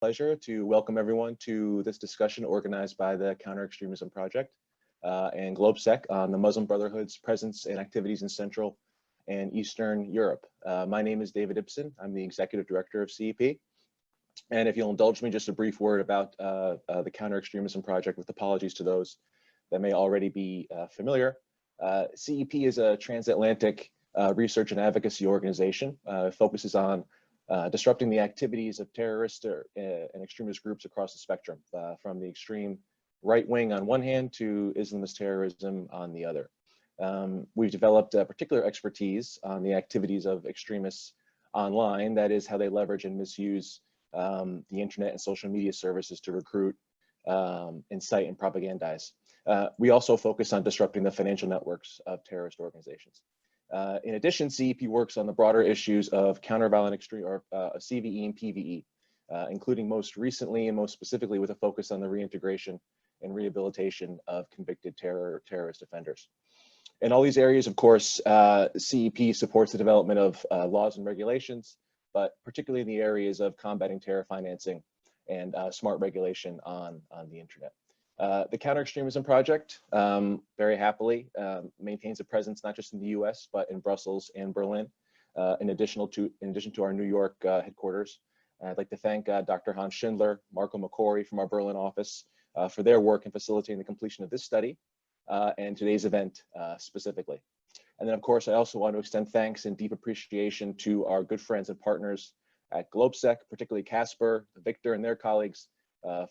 Pleasure to welcome everyone to this discussion organized by the Counter Extremism Project and GLOBSEC on the Muslim Brotherhood's presence and activities in Central and Eastern Europe. My name is David Ibsen. I'm the Executive Director of CEP. And if you'll indulge me, just a brief word about the Counter Extremism Project, with apologies to those that may already be familiar. CEP is a transatlantic research and advocacy organization. It focuses on disrupting the activities of terrorist and extremist groups across the spectrum, from the extreme right wing on one hand to Islamist terrorism on the other. We've developed a particular expertise on the activities of extremists online, that is how they leverage and misuse the internet and social media services to recruit, incite, and propagandize. We also focus on disrupting the financial networks of terrorist organizations. In addition, CEP works on the broader issues of counter-violent extreme, or CVE and PVE, including most recently and most specifically with a focus on the reintegration and rehabilitation of convicted terrorist offenders. In all these areas, of course, CEP supports the development of laws and regulations, but particularly in the areas of combating terror financing and smart regulation on the internet. The Counter Extremism Project, very happily, maintains a presence not just in the US, but in Brussels and Berlin, in addition to our New York headquarters. I'd like to thank Dr. Hans Schindler, Marco McCory from our Berlin office for their work in facilitating the completion of this study and today's event specifically. And then, of course, I also want to extend thanks and deep appreciation to our good friends and partners at GLOBSEC, particularly Casper, Victor, and their colleagues,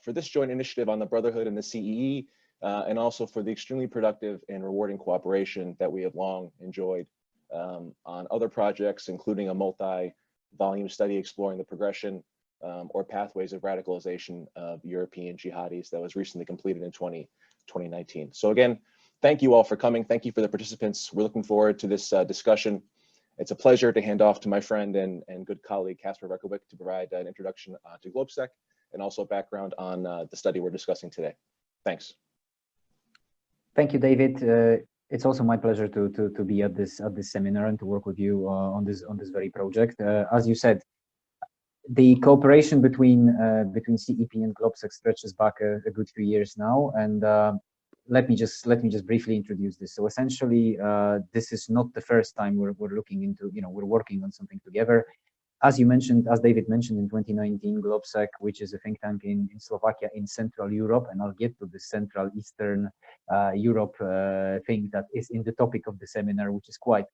for this joint initiative on the Brotherhood and the CEE, and also for the extremely productive and rewarding cooperation that we have long enjoyed on other projects, including a multi-volume study exploring the progression or pathways of radicalization of European jihadis that was recently completed in 2019. So again, thank you all for coming. Thank you for the participants. We're looking forward to this discussion. It's a pleasure to hand off to my friend and good colleague, Casper Rekovic, to provide an introduction to GLOBSEC and also background on the study we're discussing today. Thanks. Thank you, David. It's also my pleasure to be at this seminar and to work with you on this very project. As you said, the cooperation between CEP and GLOBSEC stretches back a good few years now, and let me just briefly introduce this. So essentially, this is not the first time we're looking into, we're working on something together. As you mentioned, as David mentioned, in 2019, GLOBSEC, which is a think tank in Slovakia in Central Europe, and I'll get to the Central Eastern Europe thing that is in the topic of the seminar, which is quite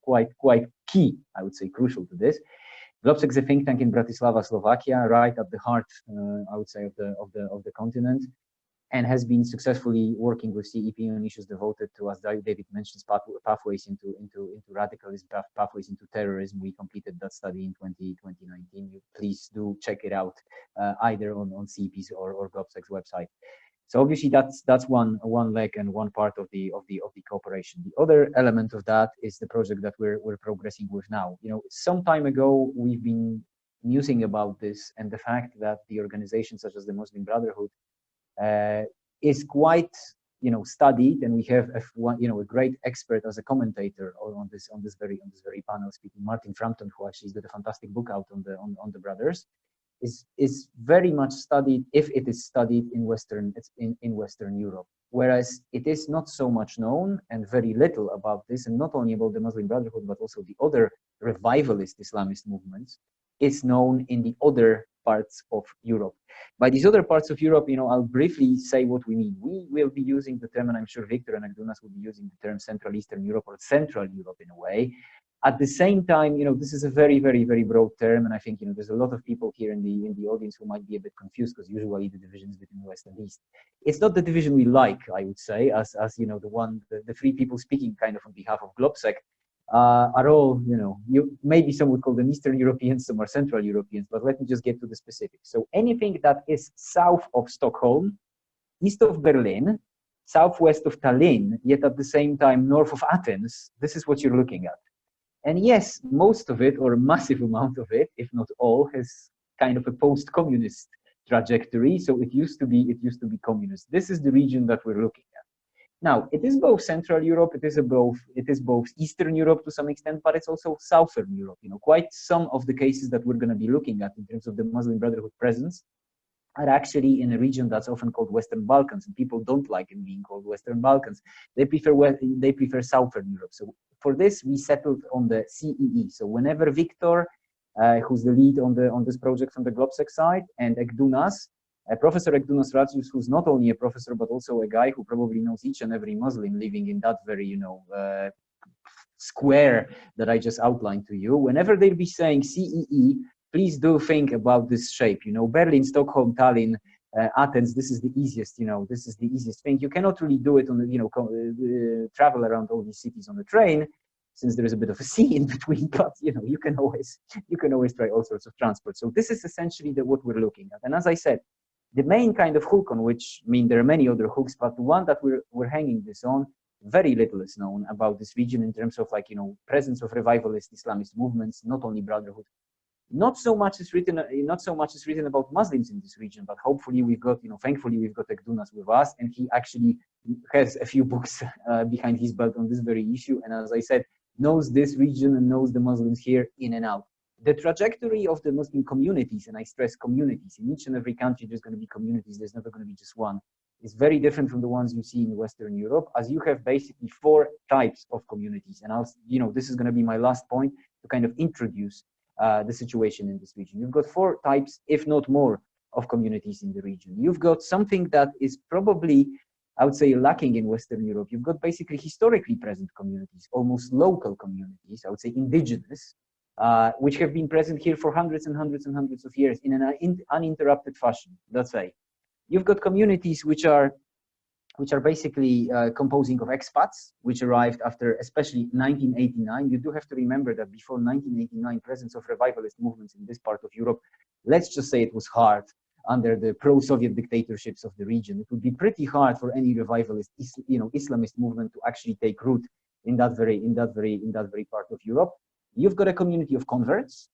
key, I would say, crucial to this. GLOBSEC is a think tank in Bratislava, Slovakia, right at the heart, I would say, of the continent, and has been successfully working with CEP on issues devoted to, as David mentions, pathways into radicalism, pathways into terrorism. We completed that study in 2019. Please do check it out, either on CEP's or GLOBSEC's website. So obviously that's one leg and one part of the cooperation. The other element of that is the project that we're progressing with now. Some time ago we've been musing about this and the fact that the organizations such as the Muslim Brotherhood is quite studied, and we have a great expert as a commentator on this very panel speaking, Martin Frampton, who actually did a fantastic book out on the brothers, is very much studied, if it is studied in Western Europe, whereas it is not so much known and very little about this, and not only about the Muslim Brotherhood but also the other revivalist Islamist movements is known in the other parts of Europe. By these other parts of Europe, I'll briefly say what we mean. We will be using the term, and I'm sure Victor and Agdunas will be using the term Central Eastern Europe, or Central Europe in a way. At the same time, this is a very broad term, and I think there's a lot of people here in the audience who might be a bit confused, because usually the divisions between West and East, it's not the division we like, I would say, as the three people speaking kind of on behalf of GLOBSEC are all, maybe some would call them Eastern Europeans, some are Central Europeans, but let me just get to the specifics. So anything that is south of Stockholm, east of Berlin, southwest of Tallinn, yet at the same time north of Athens, this is what you're looking at. And yes, most of it, or a massive amount of it, if not all, has kind of a post-communist trajectory. So it used to be communist. This is the region that we're looking at. Now, it is both Central Europe, it is both Eastern Europe to some extent, but it's also Southern Europe. Quite some of the cases that we're going to be looking at in terms of the Muslim Brotherhood presence are actually in a region that's often called Western Balkans, and people don't like it being called Western Balkans. They prefer Southern Europe. So for this, we settled on the CEE. So whenever Victor, who's the lead on this project from the GLOBSEC side, and Ekdunas, Professor Ekdunas Ratsius, who's not only a professor but also a guy who probably knows each and every Muslim living in that very, square that I just outlined to you. Whenever they'll be saying CEE, please do think about this shape. Berlin, Stockholm, Tallinn, Athens. This is the easiest. This is the easiest thing. You cannot really do it on the, travel around all these cities on the train, since there is a bit of a sea in between. But you can always try all sorts of transport. So this is essentially what we're looking at. And as I said, the main kind of hook on which, there are many other hooks, but the one that we're hanging this on, very little is known about this region in terms of presence of revivalist Islamist movements, not only Brotherhood. Not so much is written about Muslims in this region, but hopefully we've got, thankfully we've got Ekdunas with us, and he actually has a few books behind his belt on this very issue. And as I said, knows this region and knows the Muslims here in and out. The trajectory of the Muslim communities, and I stress communities, in each and every country there's going to be communities, there's never going to be just one, is very different from the ones you see in Western Europe, as you have basically 4 types of communities. And this is going to be my last point to kind of introduce the situation in this region. You've got 4 types, if not more, of communities in the region. You've got something that is probably, I would say, lacking in Western Europe. You've got basically historically present communities, almost local communities, I would say indigenous, which have been present here for hundreds and hundreds and hundreds of years in an uninterrupted fashion, let's say. You've got communities which are basically composing of expats, which arrived after especially 1989. You do have to remember that before 1989, presence of revivalist movements in this part of Europe, let's just say it was hard under the pro-Soviet dictatorships of the region. It would be pretty hard for any revivalist, Islamist movement to actually take root in that very part of Europe. You've got a community of converts,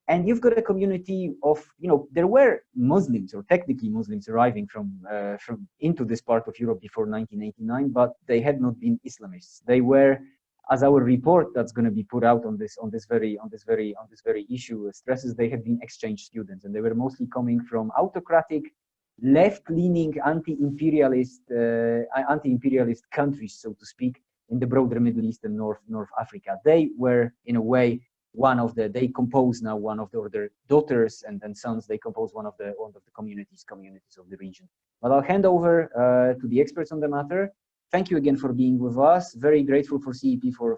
and you've got a community of, there were Muslims, or technically Muslims, arriving from into this part of Europe before 1989, but they had not been Islamists. They were, as our report that's going to be put out on this very issue stresses, they had been exchange students, and they were mostly coming from autocratic, left-leaning, anti-imperialist countries, so to speak, in the broader Middle East and North Africa. They were, in a way, they compose now one of their daughters and sons. They compose one of the communities of the region. But I'll hand over to the experts on the matter. Thank you again for being with us. Very grateful for CEP for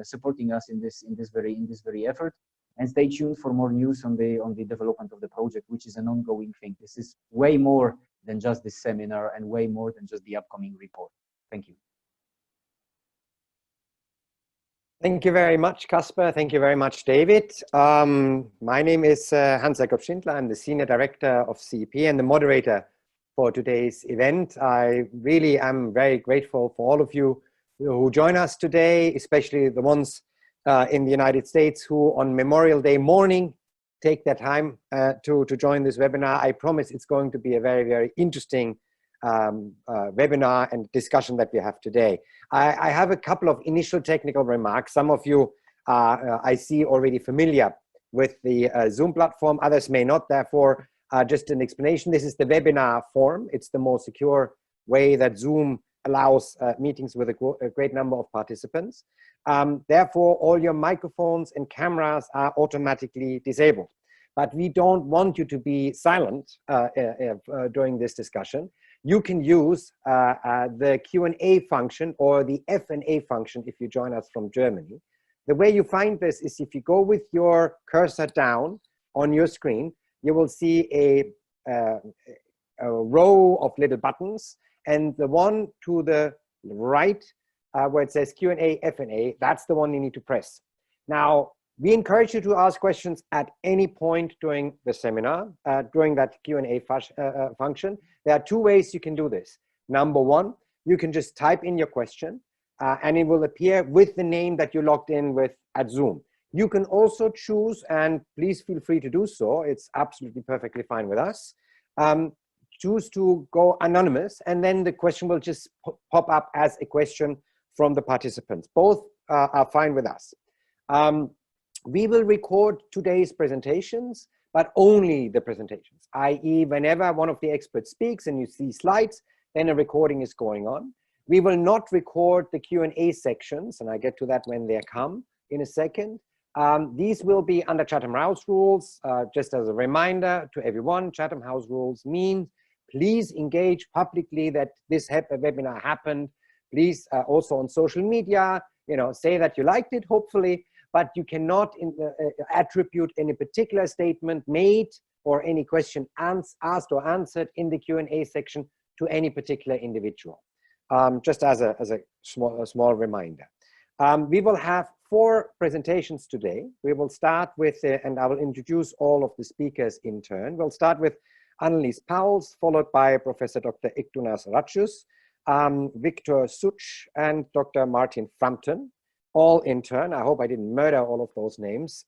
supporting us in this very effort. And stay tuned for more news on the development of the project, which is an ongoing thing. This is way more than just this seminar and way more than just the upcoming report. Thank you. Thank you very much, Kasper. Thank you very much, David. My name is Hans-Jakob Schindler. I'm the Senior Director of CEP and the moderator for today's event. I really am very grateful for all of you who join us today, especially the ones in the United States who on Memorial Day morning take their time to join this webinar. I promise it's going to be a very, very interesting webinar and discussion that we have today. I have a couple of initial technical remarks. Some of you I see already familiar with the Zoom platform, others may not. Therefore, just an explanation. This is the webinar form. It's the most secure way that Zoom allows meetings with a great number of participants. Therefore, all your microphones and cameras are automatically disabled. But we don't want you to be silent during this discussion. You can use the Q&A function or the F&A function if you join us from Germany. The way you find this is if you go with your cursor down on your screen, you will see a row of little buttons, and the one to the right where it says Q&A, F&A, that's the one you need to press. Now, we encourage you to ask questions at any point during the seminar, during that Q&A function. There are 2 ways you can do this. Number 1, you can just type in your question and it will appear with the name that you logged in with at Zoom. You can also choose, and please feel free to do so, it's absolutely perfectly fine with us, choose to go anonymous, and then the question will just pop up as a question from the participants. Both are fine with us. We will record today's presentations, but only the presentations, i.e. whenever one of the experts speaks and you see slides, then a recording is going on. We will not record the Q&A sections, and I get to that when they come in a second. These will be under Chatham House rules. Just as a reminder to everyone, Chatham House rules mean please engage publicly that this webinar happened. Please also on social media, say that you liked it, hopefully, but you cannot attribute any particular statement made or any question asked or answered in the Q&A section to any particular individual. Just as a small reminder. We will have 4 presentations today. We will start with, and I will introduce all of the speakers in turn. We'll start with Annelies Pauwels, followed by Professor Dr. Igdunas Ratschus, Victor Such, and Dr. Martin Frampton, all in turn. I hope I didn't murder all of those names.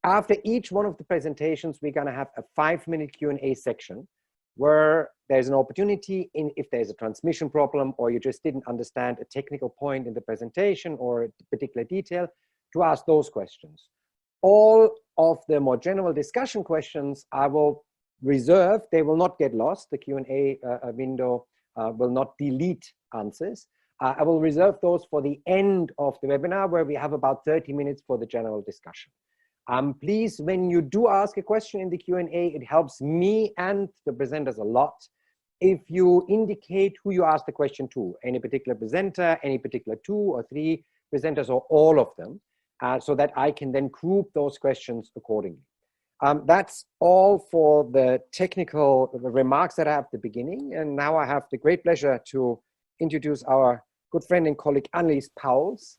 After each one of the presentations, we're gonna have a 5-minute Q&A section where there's an opportunity if there's a transmission problem or you just didn't understand a technical point in the presentation or a particular detail, to ask those questions. All of the more general discussion questions I will reserve. They will not get lost. The Q&A window will not delete answers. I will reserve those for the end of the webinar where we have about 30 minutes for the general discussion. Please, when you do ask a question in the Q&A, it helps me and the presenters a lot if you indicate who you ask the question to, any particular presenter, any particular 2 or 3 presenters, or all of them, so that I can then group those questions accordingly. That's all for the technical remarks that I have at the beginning. And now I have the great pleasure to introduce our good friend and colleague Annelies Pauwels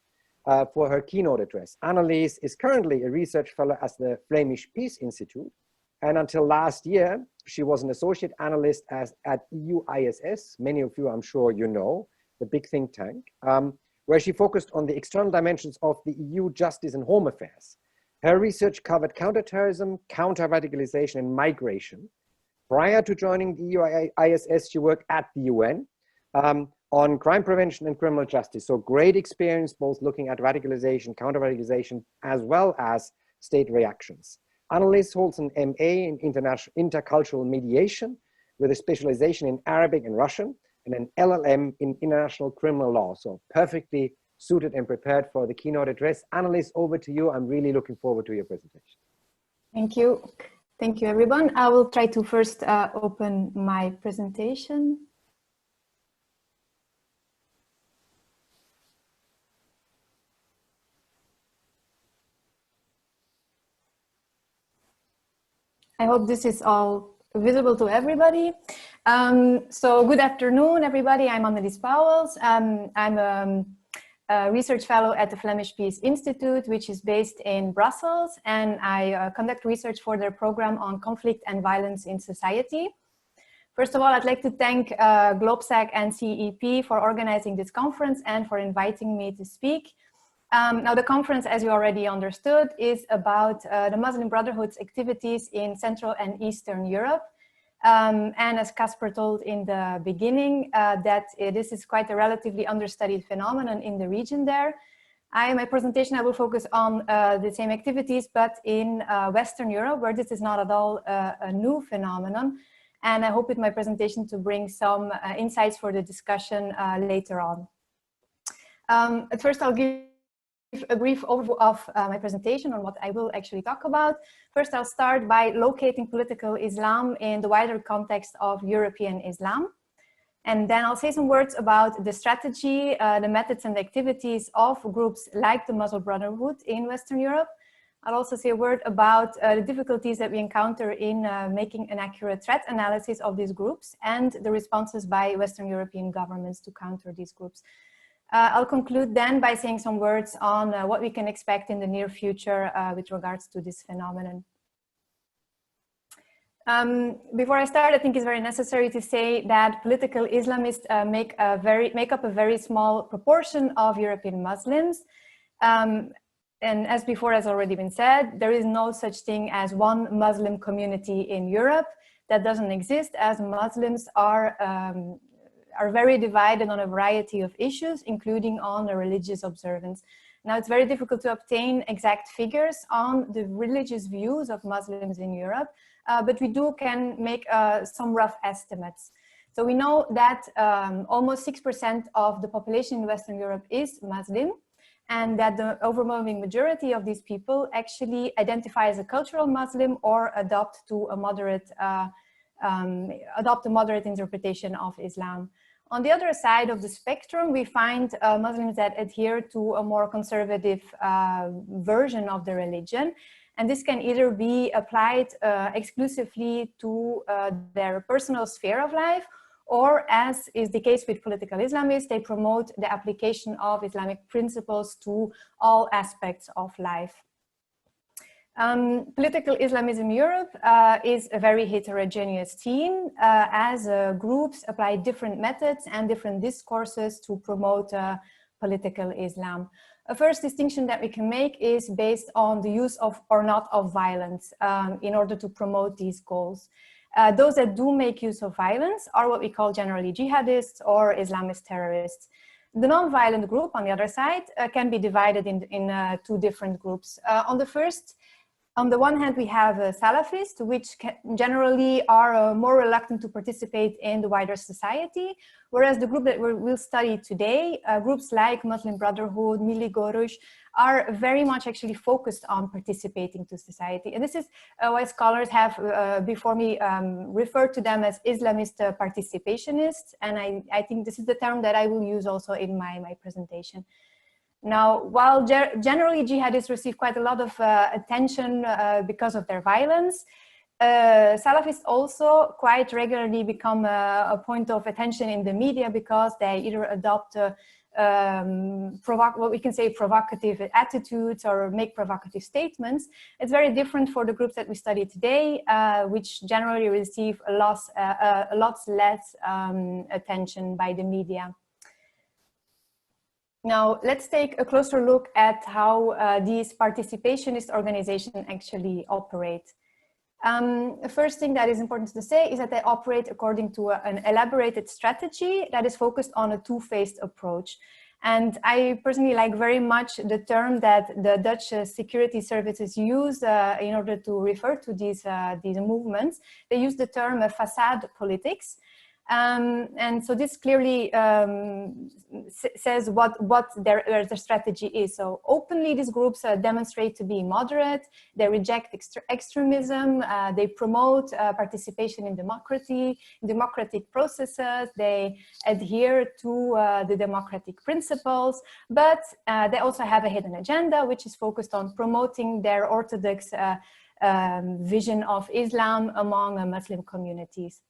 for her keynote address. Annelies is currently a research fellow at the Flemish Peace Institute. And until last year, she was an associate analyst at EU ISS. Many of you, I'm sure you know, the big think tank, where she focused on the external dimensions of the EU justice and home affairs. Her research covered counterterrorism, counter-radicalization, and migration. Prior to joining the EU ISS, she worked at the UN on crime prevention and criminal justice. So great experience, both looking at radicalization, counter-radicalization, as well as state reactions. Annelies holds an MA in intercultural mediation with a specialization in Arabic and Russian, and an LLM in international criminal law. So perfectly suited and prepared for the keynote address. Annelies, over to you. I'm really looking forward to your presentation. Thank you. Thank you, everyone. I will try to first open my presentation. I hope this is all visible to everybody. So good afternoon, everybody. I'm Annelies Pauwels. I'm a research fellow at the Flemish Peace Institute, which is based in Brussels, and I conduct research for their program on conflict and violence in society. First of all, I'd like to thank GLOBSEC and CEE for organizing this conference and for inviting me to speak. Now, the conference, as you already understood, is about the Muslim Brotherhood's activities in Central and Eastern Europe. And as Casper told in the beginning, this is quite a relatively understudied phenomenon in the region there. In my presentation, I will focus on the same activities, but in Western Europe, where this is not at all a new phenomenon. And I hope with my presentation to bring some insights for the discussion later on. At first, I'll give a brief overview of my presentation on what I will actually talk about. First, I'll start by locating political Islam in the wider context of European Islam. And then I'll say some words about the strategy, the methods and the activities of groups like the Muslim Brotherhood in Western Europe. I'll also say a word about the difficulties that we encounter in making an accurate threat analysis of these groups and the responses by Western European governments to counter these groups. I'll conclude then by saying some words on what we can expect in the near future with regards to this phenomenon. Before I start, I think it's very necessary to say that political Islamists make up a very small proportion of European Muslims. And as before has already been said, there is no such thing as one Muslim community in Europe. That doesn't exist, as Muslims are very divided on a variety of issues, including on the religious observance. Now, it's very difficult to obtain exact figures on the religious views of Muslims in Europe, but we can make some rough estimates. So we know that almost 6% of the population in Western Europe is Muslim, and that the overwhelming majority of these people actually identify as a cultural Muslim or adopt a moderate interpretation of Islam. On the other side of the spectrum, we find Muslims that adhere to a more conservative version of the religion. And this can either be applied exclusively to their personal sphere of life, or, as is the case with political Islamists, they promote the application of Islamic principles to all aspects of life. Political Islamism Europe is a very heterogeneous team, as groups apply different methods and different discourses to promote political Islam. A first distinction that we can make is based on the use of or not of violence in order to promote these goals. Those that do make use of violence are what we call generally jihadists or Islamist terrorists. The non-violent group, on the other side, can be divided in two different groups. On the one hand, we have Salafists, which generally are more reluctant to participate in the wider society, whereas the group that we'll study today, groups like Muslim Brotherhood, Milli Görüş, are very much actually focused on participating to society. And this is why scholars have, before me, referred to them as Islamist participationists, and I think this is the term that I will use also in my presentation. Now, while generally jihadists receive quite a lot of attention because of their violence, Salafists also quite regularly become a point of attention in the media because they either adopt what we can say provocative attitudes or make provocative statements. It's very different for the groups that we study today, which generally receive a lot less attention by the media. Now, let's take a closer look at how these participationist organizations actually operate. The first thing that is important to say is that they operate according to an elaborated strategy that is focused on a two-phased approach. And I personally like very much the term that the Dutch security services use in order to refer to these movements. They use the term facade politics. And so this clearly says what their strategy is. So openly, these groups demonstrate to be moderate, they reject extremism, they promote participation in democratic processes, they adhere to the democratic principles, but they also have a hidden agenda, which is focused on promoting their orthodox vision of Islam among Muslim communities.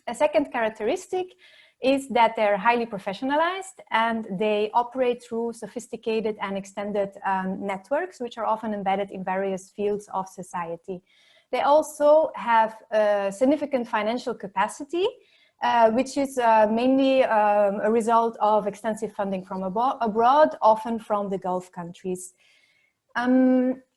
A second characteristic is that they're highly professionalized and they operate through sophisticated and extended networks, which are often embedded in various fields of society. They also have significant financial capacity, which is mainly a result of extensive funding from abroad, often from the Gulf countries.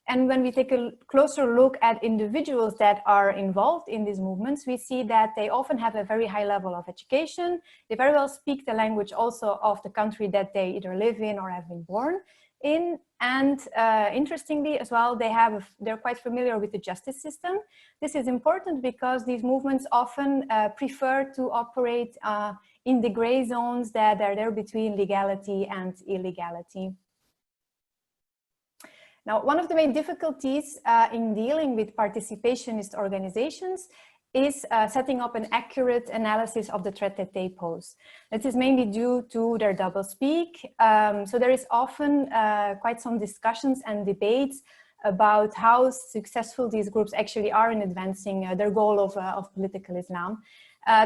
And when we take a closer look at individuals that are involved in these movements, we see that they often have a very high level of education. They very well speak the language also of the country that they either live in or have been born in. And interestingly as well, they're quite familiar with the justice system. This is important because these movements often prefer to operate in the gray zones that are there between legality and illegality. Now, one of the main difficulties in dealing with participationist organizations is setting up an accurate analysis of the threat that they pose. This is mainly due to their doublespeak. So there is often quite some discussions and debates about how successful these groups actually are in advancing their goal of political Islam.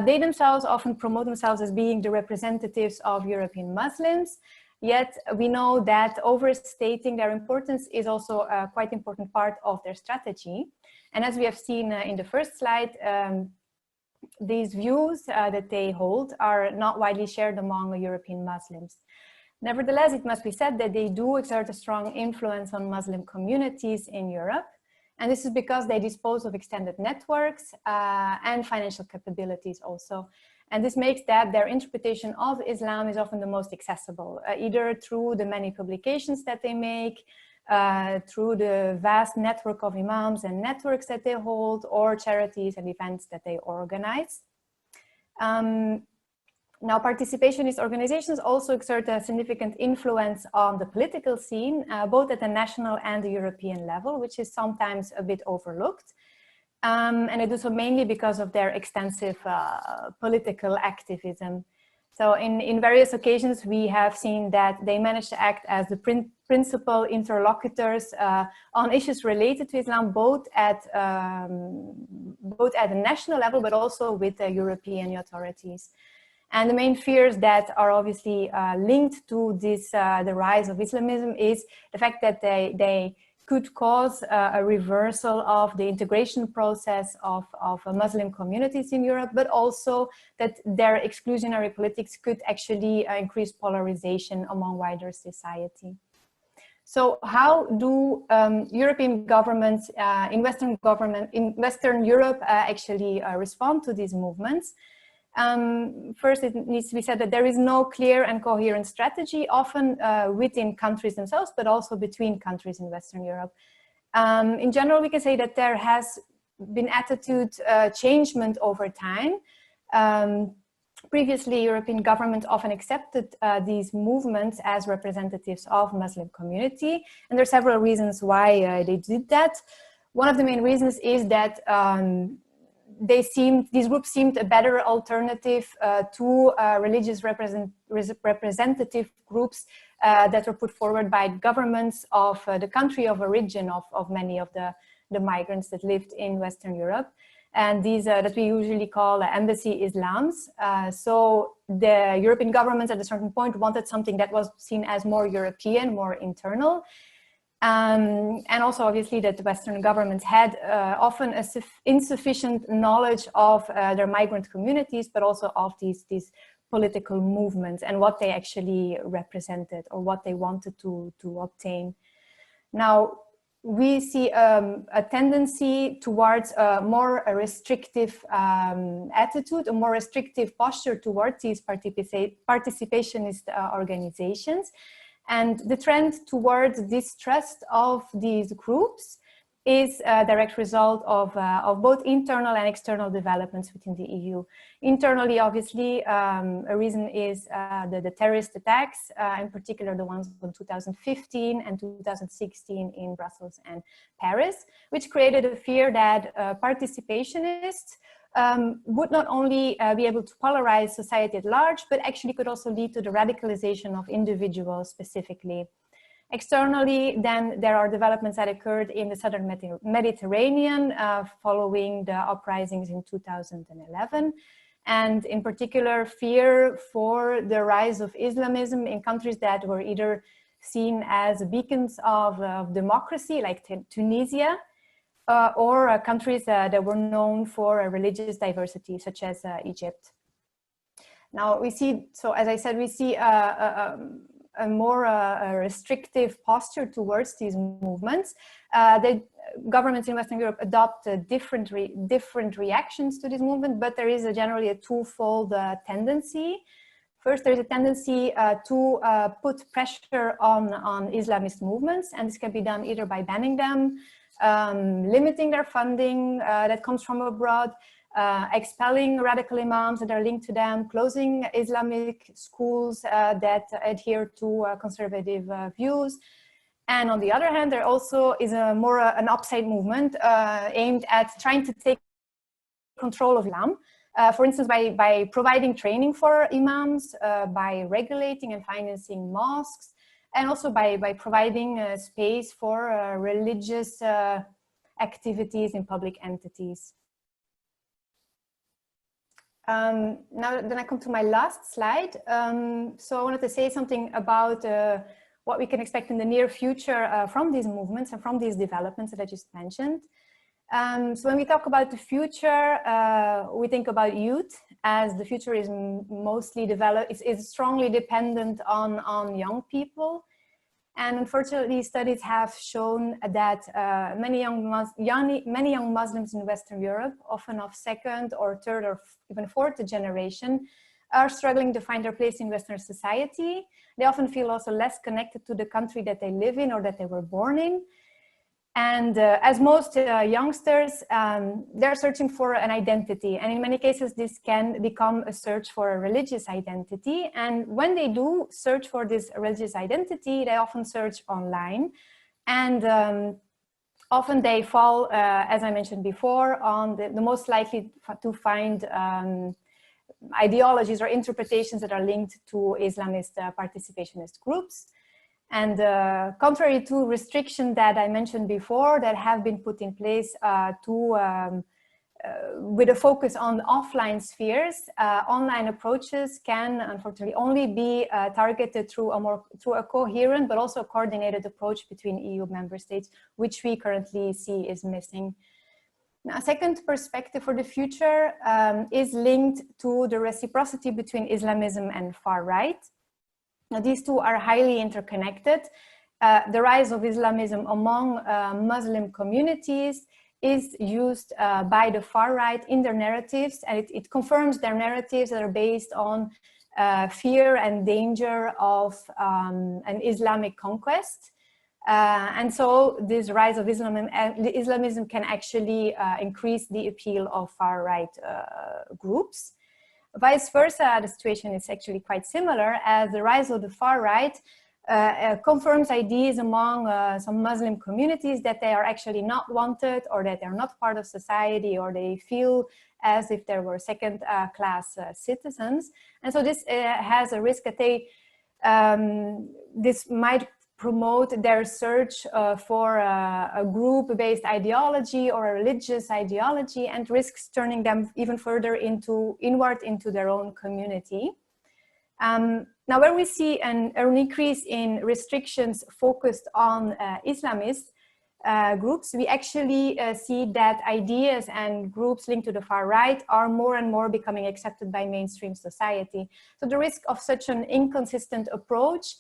They themselves often promote themselves as being the representatives of European Muslims. Yet we know that overstating their importance is also a quite important part of their strategy. And as we have seen in the first slide, these views that they hold are not widely shared among European Muslims. Nevertheless, it must be said that they do exert a strong influence on Muslim communities in Europe. And this is because they dispose of extended networks and financial capabilities also. And this makes that their interpretation of Islam is often the most accessible, either through the many publications that they make, through the vast network of imams and networks that they hold, or charities and events that they organize. Now, participationist organizations also exert a significant influence on the political scene, both at the national and the European level, which is sometimes a bit overlooked. And they do so mainly because of their extensive political activism. So in various occasions, we have seen that they manage to act as the principal interlocutors on issues related to Islam, both at the national level, but also with the European authorities. And the main fears that are obviously linked to this, the rise of Islamism, is the fact that they could cause a reversal of the integration process of Muslim communities in Europe, but also that their exclusionary politics could actually increase polarization among wider society. So how do European governments in Western Europe actually respond to these movements? First, it needs to be said that there is no clear and coherent strategy, often within countries themselves, but also between countries in Western Europe. In general, we can say that there has been attitude changement over time. Previously, European governments often accepted these movements as representatives of Muslim community, and there are several reasons why they did that. One of the main reasons is that these groups seemed a better alternative to religious representative groups that were put forward by governments of the country of origin of many of the migrants that lived in Western Europe. And these that we usually call embassy Islams. So the European governments at a certain point wanted something that was seen as more European, more internal. And also obviously that the Western governments had often insufficient knowledge of their migrant communities, but also of these political movements and what they actually represented or what they wanted to obtain. Now, we see a tendency towards a more restrictive attitude, a more restrictive posture towards these participationist organizations. And the trend towards distrust of these groups is a direct result of both internal and external developments within the EU. Internally, obviously, a reason is the terrorist attacks, in particular the ones in 2015 and 2016 in Brussels and Paris, which created a fear that participationists would not only be able to polarize society at large, but actually could also lead to the radicalization of individuals specifically. Externally, then there are developments that occurred in the southern Mediterranean following the uprisings in 2011. And in particular, fear for the rise of Islamism in countries that were either seen as beacons of democracy, like Tunisia, or countries that were known for religious diversity, such as Egypt. Now we see, so as I said, we see a more restrictive posture towards these movements. The governments in Western Europe adopt different reactions to this movement, but there is generally a twofold tendency. First, there's a tendency to put pressure on Islamist movements, and this can be done either by banning them, limiting their funding that comes from abroad, expelling radical imams that are linked to them, closing Islamic schools that adhere to conservative views. And on the other hand, there also is an upside movement aimed at trying to take control of Islam. For instance, by providing training for imams, by regulating and financing mosques, and also by providing space for religious activities in public entities. Now then I come to my last slide. So I wanted to say something about what we can expect in the near future from these movements and from these developments that I just mentioned. So when we talk about the future, we think about youth, as the future is mostly developed, is strongly dependent on young people. And unfortunately, studies have shown that many young Muslims in Western Europe, often of second or third or even fourth generation, are struggling to find their place in Western society. They often feel also less connected to the country that they live in or that they were born in. And as most youngsters, they're searching for an identity. And in many cases, this can become a search for a religious identity. And when they do search for this religious identity, they often search online. And often they fall, as I mentioned before, on the most likely to find ideologies or interpretations that are linked to Islamist participationist groups. And contrary to restrictions that I mentioned before that have been put in place with a focus on offline spheres, online approaches can unfortunately only be targeted through a coherent but also a coordinated approach between EU member states, which we currently see is missing. Now, a second perspective for the future is linked to the reciprocity between Islamism and far right. Now, these two are highly interconnected. The rise of Islamism among Muslim communities is used by the far right in their narratives, and it confirms their narratives that are based on fear and danger of an Islamic conquest. And so this rise of Islamism can actually increase the appeal of far right groups. Vice versa, the situation is actually quite similar, as the rise of the far right confirms ideas among some Muslim communities that they are actually not wanted, or that they're not part of society, or they feel as if they were second-class citizens. And so this has a risk that this might promote their search for a group-based ideology or a religious ideology, and risks turning them even further inward into their own community. Now, where we see an increase in restrictions focused on Islamist groups, we actually see that ideas and groups linked to the far right are more and more becoming accepted by mainstream society. So the risk of such an inconsistent approach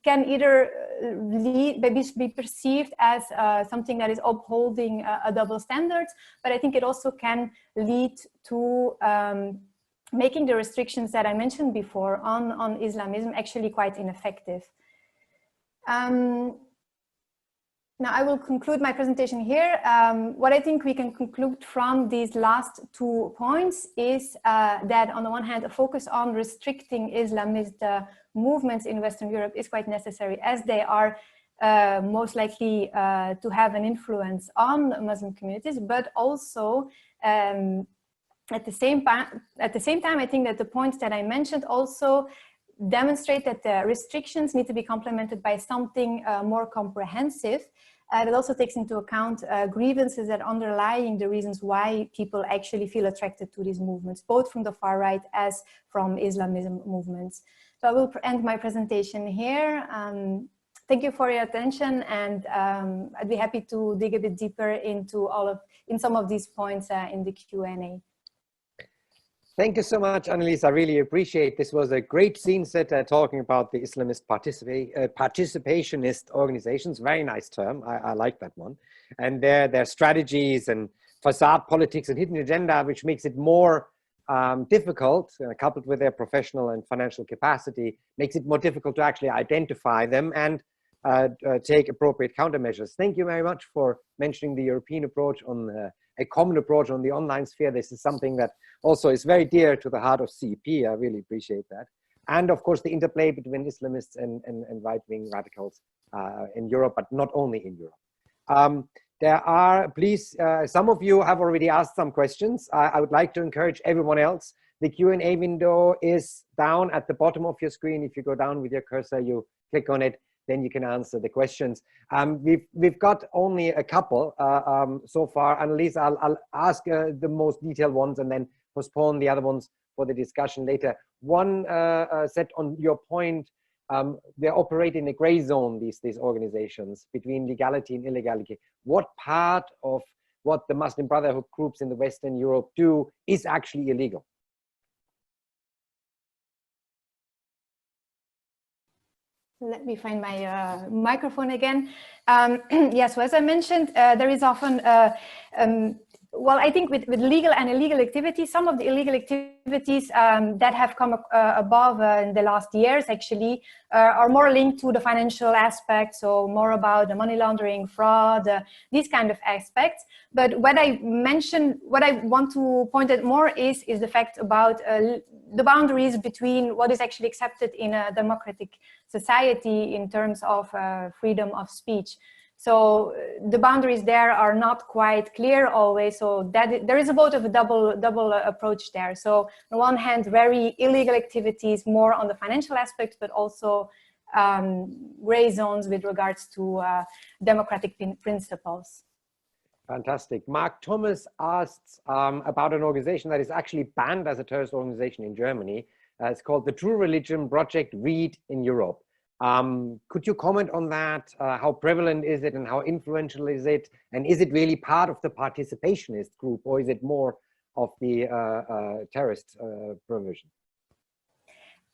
can either be perceived as something that is upholding a double standard, but I think it also can lead to making the restrictions that I mentioned before on Islamism actually quite ineffective. Now I will conclude my presentation here. What I think we can conclude from these last 2 points is that on the one hand, a focus on restricting Islamist movements in Western Europe is quite necessary, as they are most likely to have an influence on Muslim communities, but also at the same time, I think that the points that I mentioned also demonstrate that the restrictions need to be complemented by something more comprehensive that also takes into account grievances that underlying the reasons why people actually feel attracted to these movements, both from the far right as from Islamism movements. So I will end my presentation here. Thank you for your attention, and I'd be happy to dig a bit deeper into some of these points in the Q&A. Thank you so much, Annelies. I really appreciate this. Was a great scene setter talking about the Islamist participationist organizations. Very nice term. I like that one. And their strategies and facade politics and hidden agenda, which makes it more difficult, coupled with their professional and financial capacity, makes it more difficult to actually identify them and take appropriate countermeasures. Thank you very much for mentioning the European approach on a common approach on the online sphere. This is something that also is very dear to the heart of CEP. I really appreciate that. And of course, the interplay between Islamists and right-wing radicals in Europe, but not only in Europe. There are, please, some of you have already asked some questions. I would like to encourage everyone else. The Q&A window is down at the bottom of your screen. If you go down with your cursor, you click on it, then you can answer the questions. We've got only a couple so far. Annelies, I'll ask the most detailed ones and then postpone the other ones for the discussion later. One set on your point, they operate in a gray zone, these organizations, between legality and illegality. What part of what the Muslim Brotherhood groups in the Western Europe do is actually illegal? Let me find my microphone again. Yeah, so as I mentioned, there is often, well, I think with legal and illegal activities, some of the illegal activities that have come above in the last years actually are more linked to the financial aspect, so more about the money laundering, fraud, these kind of aspects. But what I mentioned, what I want to point out more is the fact about the boundaries between what is actually accepted in a democratic society in terms of freedom of speech. So the boundaries there are not quite clear always. So that there is a bit of a double approach there. So on one hand, very illegal activities, more on the financial aspect, but also gray zones with regards to democratic principles. Fantastic. Mark Thomas asks about an organization that is actually banned as a terrorist organization in Germany. It's called the True Religion Project Read in Europe. Could you comment on that? How prevalent is it and how influential is it? And is it really part of the participationist group, or is it more of the terrorist provision?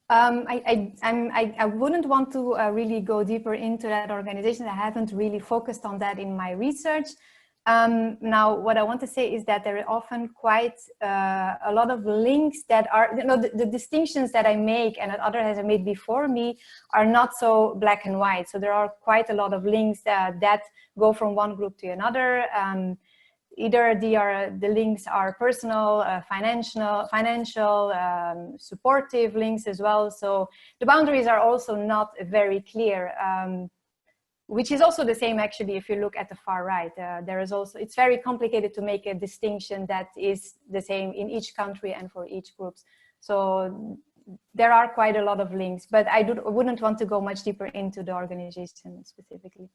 I wouldn't want to really go deeper into that organization. I haven't really focused on that in my research. Now, what I want to say is that there are often quite a lot of links that are, you know, the distinctions that I make and that others have made before me are not so black and white. So there are quite a lot of links that go from one group to another. Either the links are personal, financial, supportive links as well. So the boundaries are also not very clear. Which is also the same actually if you look at the far right. There is also, it's very complicated to make a distinction that is the same in each country and for each group. So there are quite a lot of links, but I wouldn't want to go much deeper into the organization specifically.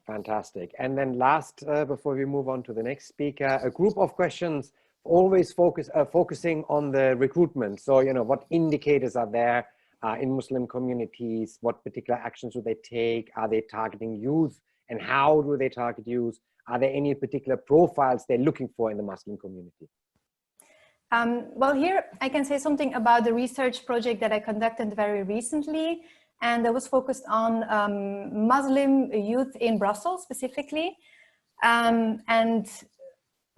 Fantastic. And then last, before we move on to the next speaker, a group of questions always focusing on the recruitment. So, you know, what indicators are there in Muslim communities? What particular actions do they take? Are they targeting youth? And how do they target youth? Are there any particular profiles they're looking for in the Muslim community? Well, here I can say something about the research project that I conducted very recently. And that was focused on Muslim youth in Brussels specifically. And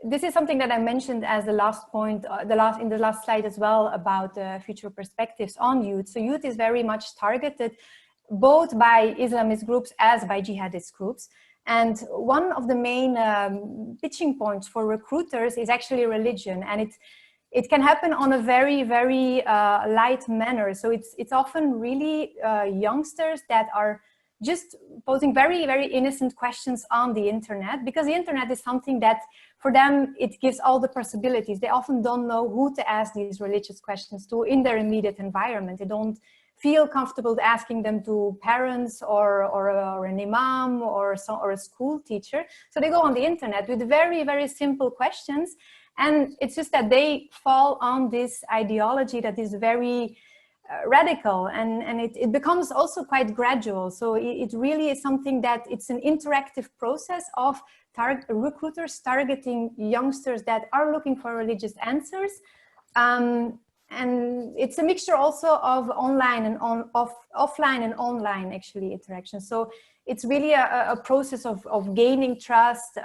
this is something that I mentioned as the last point, in the last slide as well, about future perspectives on youth. So youth is very much targeted both by Islamist groups as by jihadist groups. And one of the main pitching points for recruiters is actually religion. And it can happen on a very, very light manner. So it's often really youngsters that are just posing very, very innocent questions on the internet, because the internet is something that for them, it gives all the possibilities. They often don't know who to ask these religious questions to in their immediate environment. They don't feel comfortable asking them to parents or an imam or a school teacher. So they go on the internet with very, very simple questions. And it's just that they fall on this ideology that is very radical, and it becomes also quite gradual. So it really is something that it's an interactive process of recruiters targeting youngsters that are looking for religious answers. And it's a mixture also of online and offline and online actually interaction. So it's really a process of gaining trust,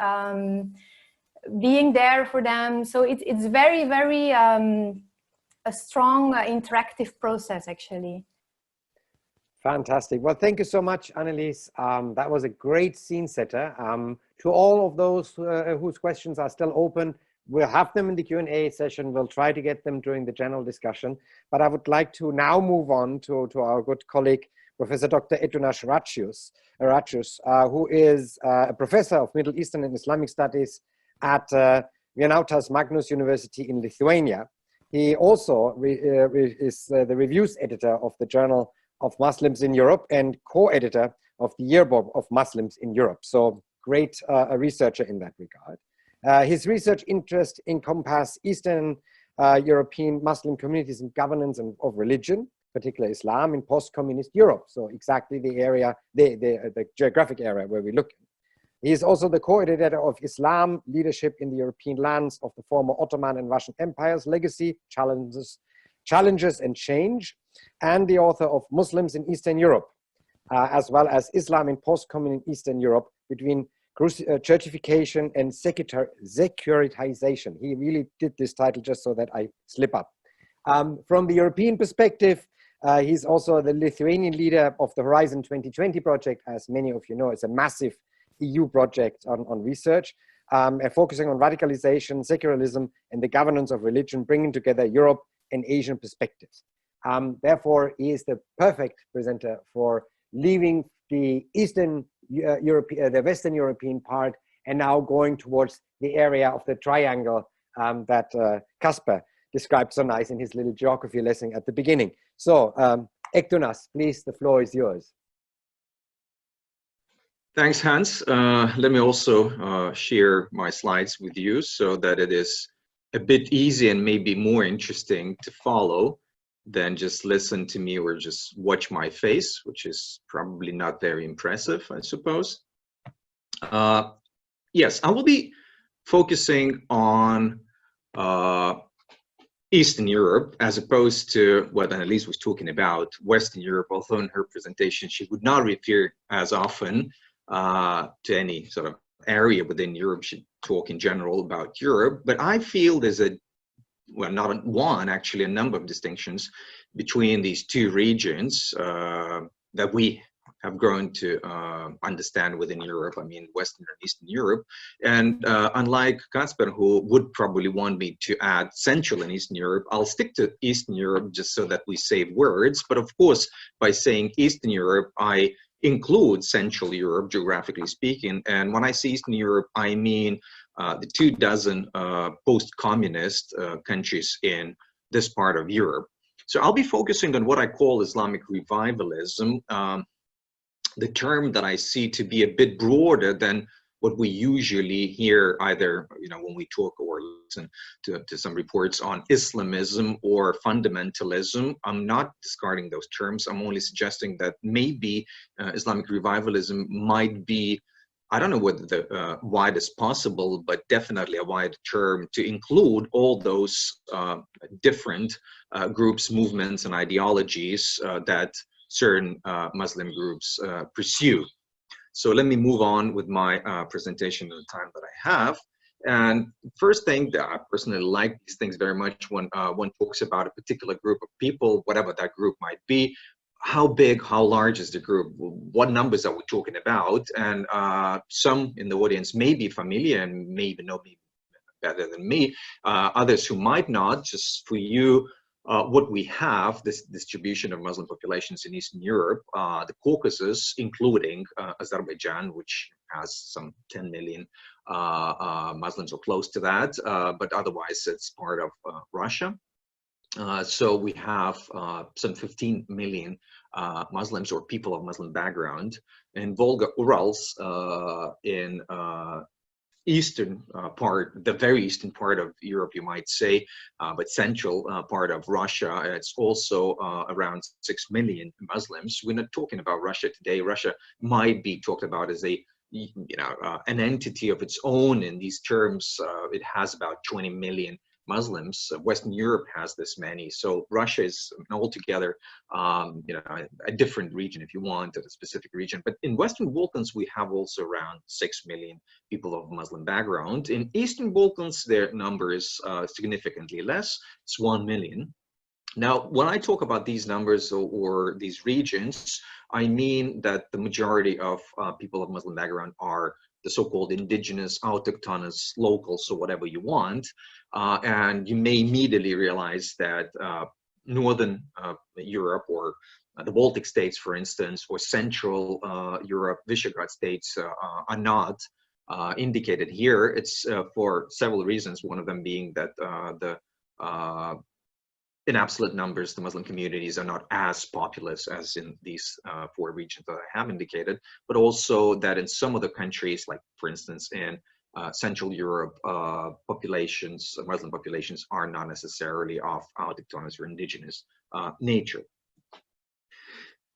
being there for them. So it's very, very a strong interactive process actually. Fantastic. Well, thank you so much, Annelies. That was a great scene setter. To all of those whose questions are still open, we'll have them in the Q&A session. We'll try to get them during the general discussion. But I would like to now move on to our good colleague, Professor Dr. Etunas Ratchus, who is a professor of Middle Eastern and Islamic Studies at Vytautas Magnus University in Lithuania. He also is the reviews editor of the Journal of Muslims in Europe and co-editor of the Yearbook of Muslims in Europe. So great a researcher in that regard. His research interests encompass Eastern European Muslim communities and governance of religion, particularly Islam in post-communist Europe. So exactly the area, the geographic area where we look. He is also the co-editor of Islam, Leadership in the European Lands of the Former Ottoman and Russian Empires, Legacy, Challenges and Change, and the author of Muslims in Eastern Europe. as well as Islam in post-communist Eastern Europe between churchification and securitization. He really did this title just so that I slip up. From the European perspective, he's also the Lithuanian leader of the Horizon 2020 project. As many of you know, it's a massive EU project on research, focusing on radicalization, secularism, and the governance of religion, bringing together Europe and Asian perspectives. Therefore, he is the perfect presenter for leaving the Eastern the Western European part and now going towards the area of the triangle that Kasper described so nice in his little geography lesson at the beginning. So, Ektonas, please, the floor is yours. Thanks, Hans. Let me also share my slides with you so that it is a bit easy and maybe more interesting to follow than just listen to me or just watch my face, which is probably not very impressive, I suppose. Yes, I will be focusing on Eastern Europe as opposed to what Annalise was talking about, Western Europe, although in her presentation she would not refer as often to any sort of area within Europe. She'd talk in general about Europe, but I feel there's a well, not one, actually a number of distinctions between these two regions that we have grown to understand within Europe. I mean, Western and Eastern Europe. And unlike Kasper, who would probably want me to add Central and Eastern Europe, I'll stick to Eastern Europe just so that we save words. But of course, by saying Eastern Europe, I include Central Europe, geographically speaking. And when I say Eastern Europe, I mean the 24 post-communist countries in this part of Europe. So I'll be focusing on what I call Islamic revivalism, the term that I see to be a bit broader than what we usually hear, either when we talk or listen to some reports on Islamism or fundamentalism. I'm not discarding those terms. I'm only suggesting that maybe Islamic revivalism might be, I don't know whether the widest possible, but definitely a wide term to include all those different groups, movements, and ideologies that certain Muslim groups pursue. So let me move on with my presentation in the time that I have. And first thing that I personally like these things very much when one talks about a particular group of people, whatever that group might be. How big, how large is the group? What numbers are we talking about? And some in the audience may be familiar and may even know me better than me. Others who might not, just for you, what we have, this distribution of Muslim populations in Eastern Europe, the Caucasus, including Azerbaijan, which has some 10 million Muslims or close to that, but otherwise it's part of Russia. So we have some 15 million Muslims or people of Muslim background in Volga Urals in eastern part, the very eastern part of Europe, you might say, but central part of Russia. It's also around 6 million Muslims. We're not talking about Russia today. Russia might be talked about as a an entity of its own in these terms. It has about 20 million Muslims. Western Europe has this many. So Russia is altogether, a different region, if you want, a specific region. But in Western Balkans, we have also around 6 million people of Muslim background. In Eastern Balkans, their number is significantly less. It's 1 million. Now, when I talk about these numbers or these regions, I mean that the majority of people of Muslim background are the so-called indigenous, autochthonous, local, so whatever you want. And you may immediately realize that Northern Europe or the Baltic states, for instance, or Central Europe, Visegrad states are not indicated here. It's for several reasons, one of them being that in absolute numbers, the Muslim communities are not as populous as in these 4 regions that I have indicated, but also that in some other countries, like for instance in Central Europe, populations, Muslim populations are not necessarily of autochthonous or indigenous nature.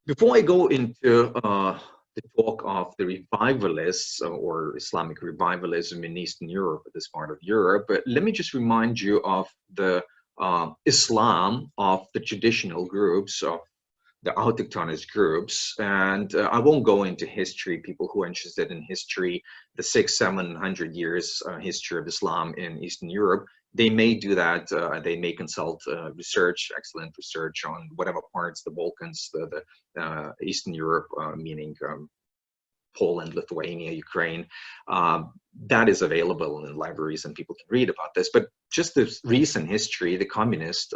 Before I go into the talk of the revivalists or Islamic revivalism in Eastern Europe, this part of Europe, but let me just remind you of the Islam of the traditional groups of the autochthonous groups. And I won't go into history. People who are interested in history, the 600-700 years history of Islam in Eastern Europe, they may do that. They may consult research, excellent research on whatever parts, the Balkans, the Eastern Europe, meaning Poland, Lithuania, Ukraine. That is available in libraries and people can read about this. But just the recent history, the communist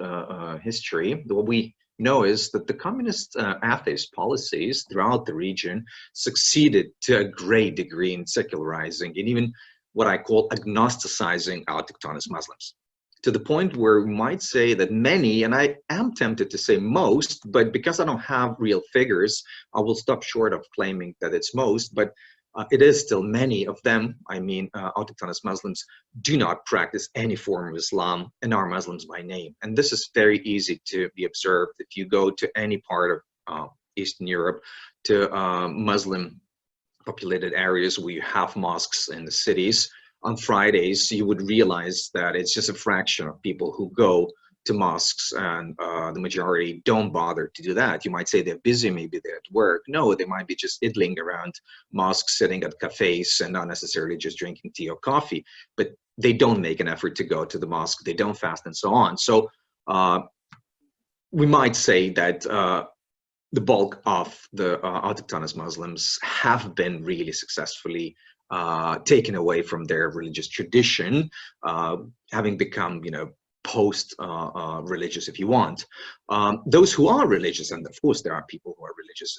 history, what we know is that the communist atheist policies throughout the region succeeded to a great degree in secularizing and even what I call agnosticizing autochthonous Muslims, to the point where we might say that many, and I am tempted to say most, but because I don't have real figures, I will stop short of claiming that it's most, but it is still many of them, I mean, autochthonous Muslims do not practice any form of Islam and are Muslims by name. And this is very easy to be observed if you go to any part of Eastern Europe, to Muslim populated areas where you have mosques in the cities. On Fridays, you would realize that it's just a fraction of people who go to mosques, and the majority don't bother to do that. You might say they're busy, maybe they're at work. No, they might be just idling around mosques, sitting at cafes, and not necessarily just drinking tea or coffee, but they don't make an effort to go to the mosque, they don't fast, and so on. So we might say that the bulk of the autochthonous Muslims have been really successfully taken away from their religious tradition, having become, you know, post-religious, if you want. Those who are religious, and of course there are people who are religious,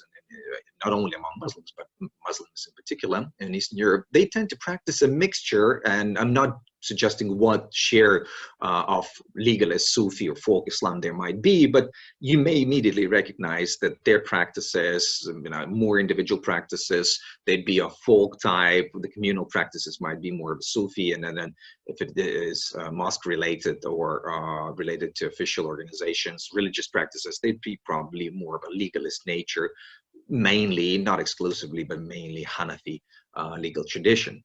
not only among Muslims, but Muslims in particular in Eastern Europe, they tend to practice a mixture, and I'm not suggesting what share of legalist Sufi or folk Islam there might be, but you may immediately recognize that their practices, you know, more individual practices, they'd be a folk type. The communal practices might be more of a Sufi, and then if it is mosque related or related to official organizations, religious practices, they'd be probably more of a legalist nature, mainly, not exclusively, but mainly Hanafi legal tradition.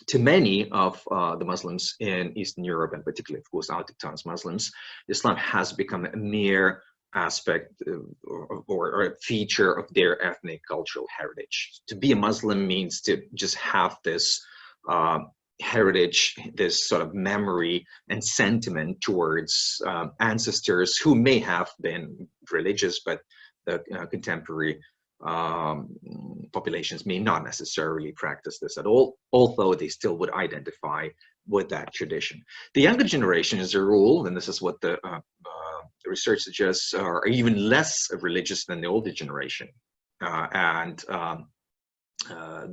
To many of the Muslims in Eastern Europe, and particularly, of course, autochthonous Muslims, Islam has become a mere aspect or a feature of their ethnic cultural heritage. To be a Muslim means to just have this heritage, this sort of memory and sentiment towards ancestors who may have been religious, but the contemporary populations may not necessarily practice this at all, although they still would identify with that tradition. The younger generation, as a rule, and this is what the research suggests, are even less religious than the older generation.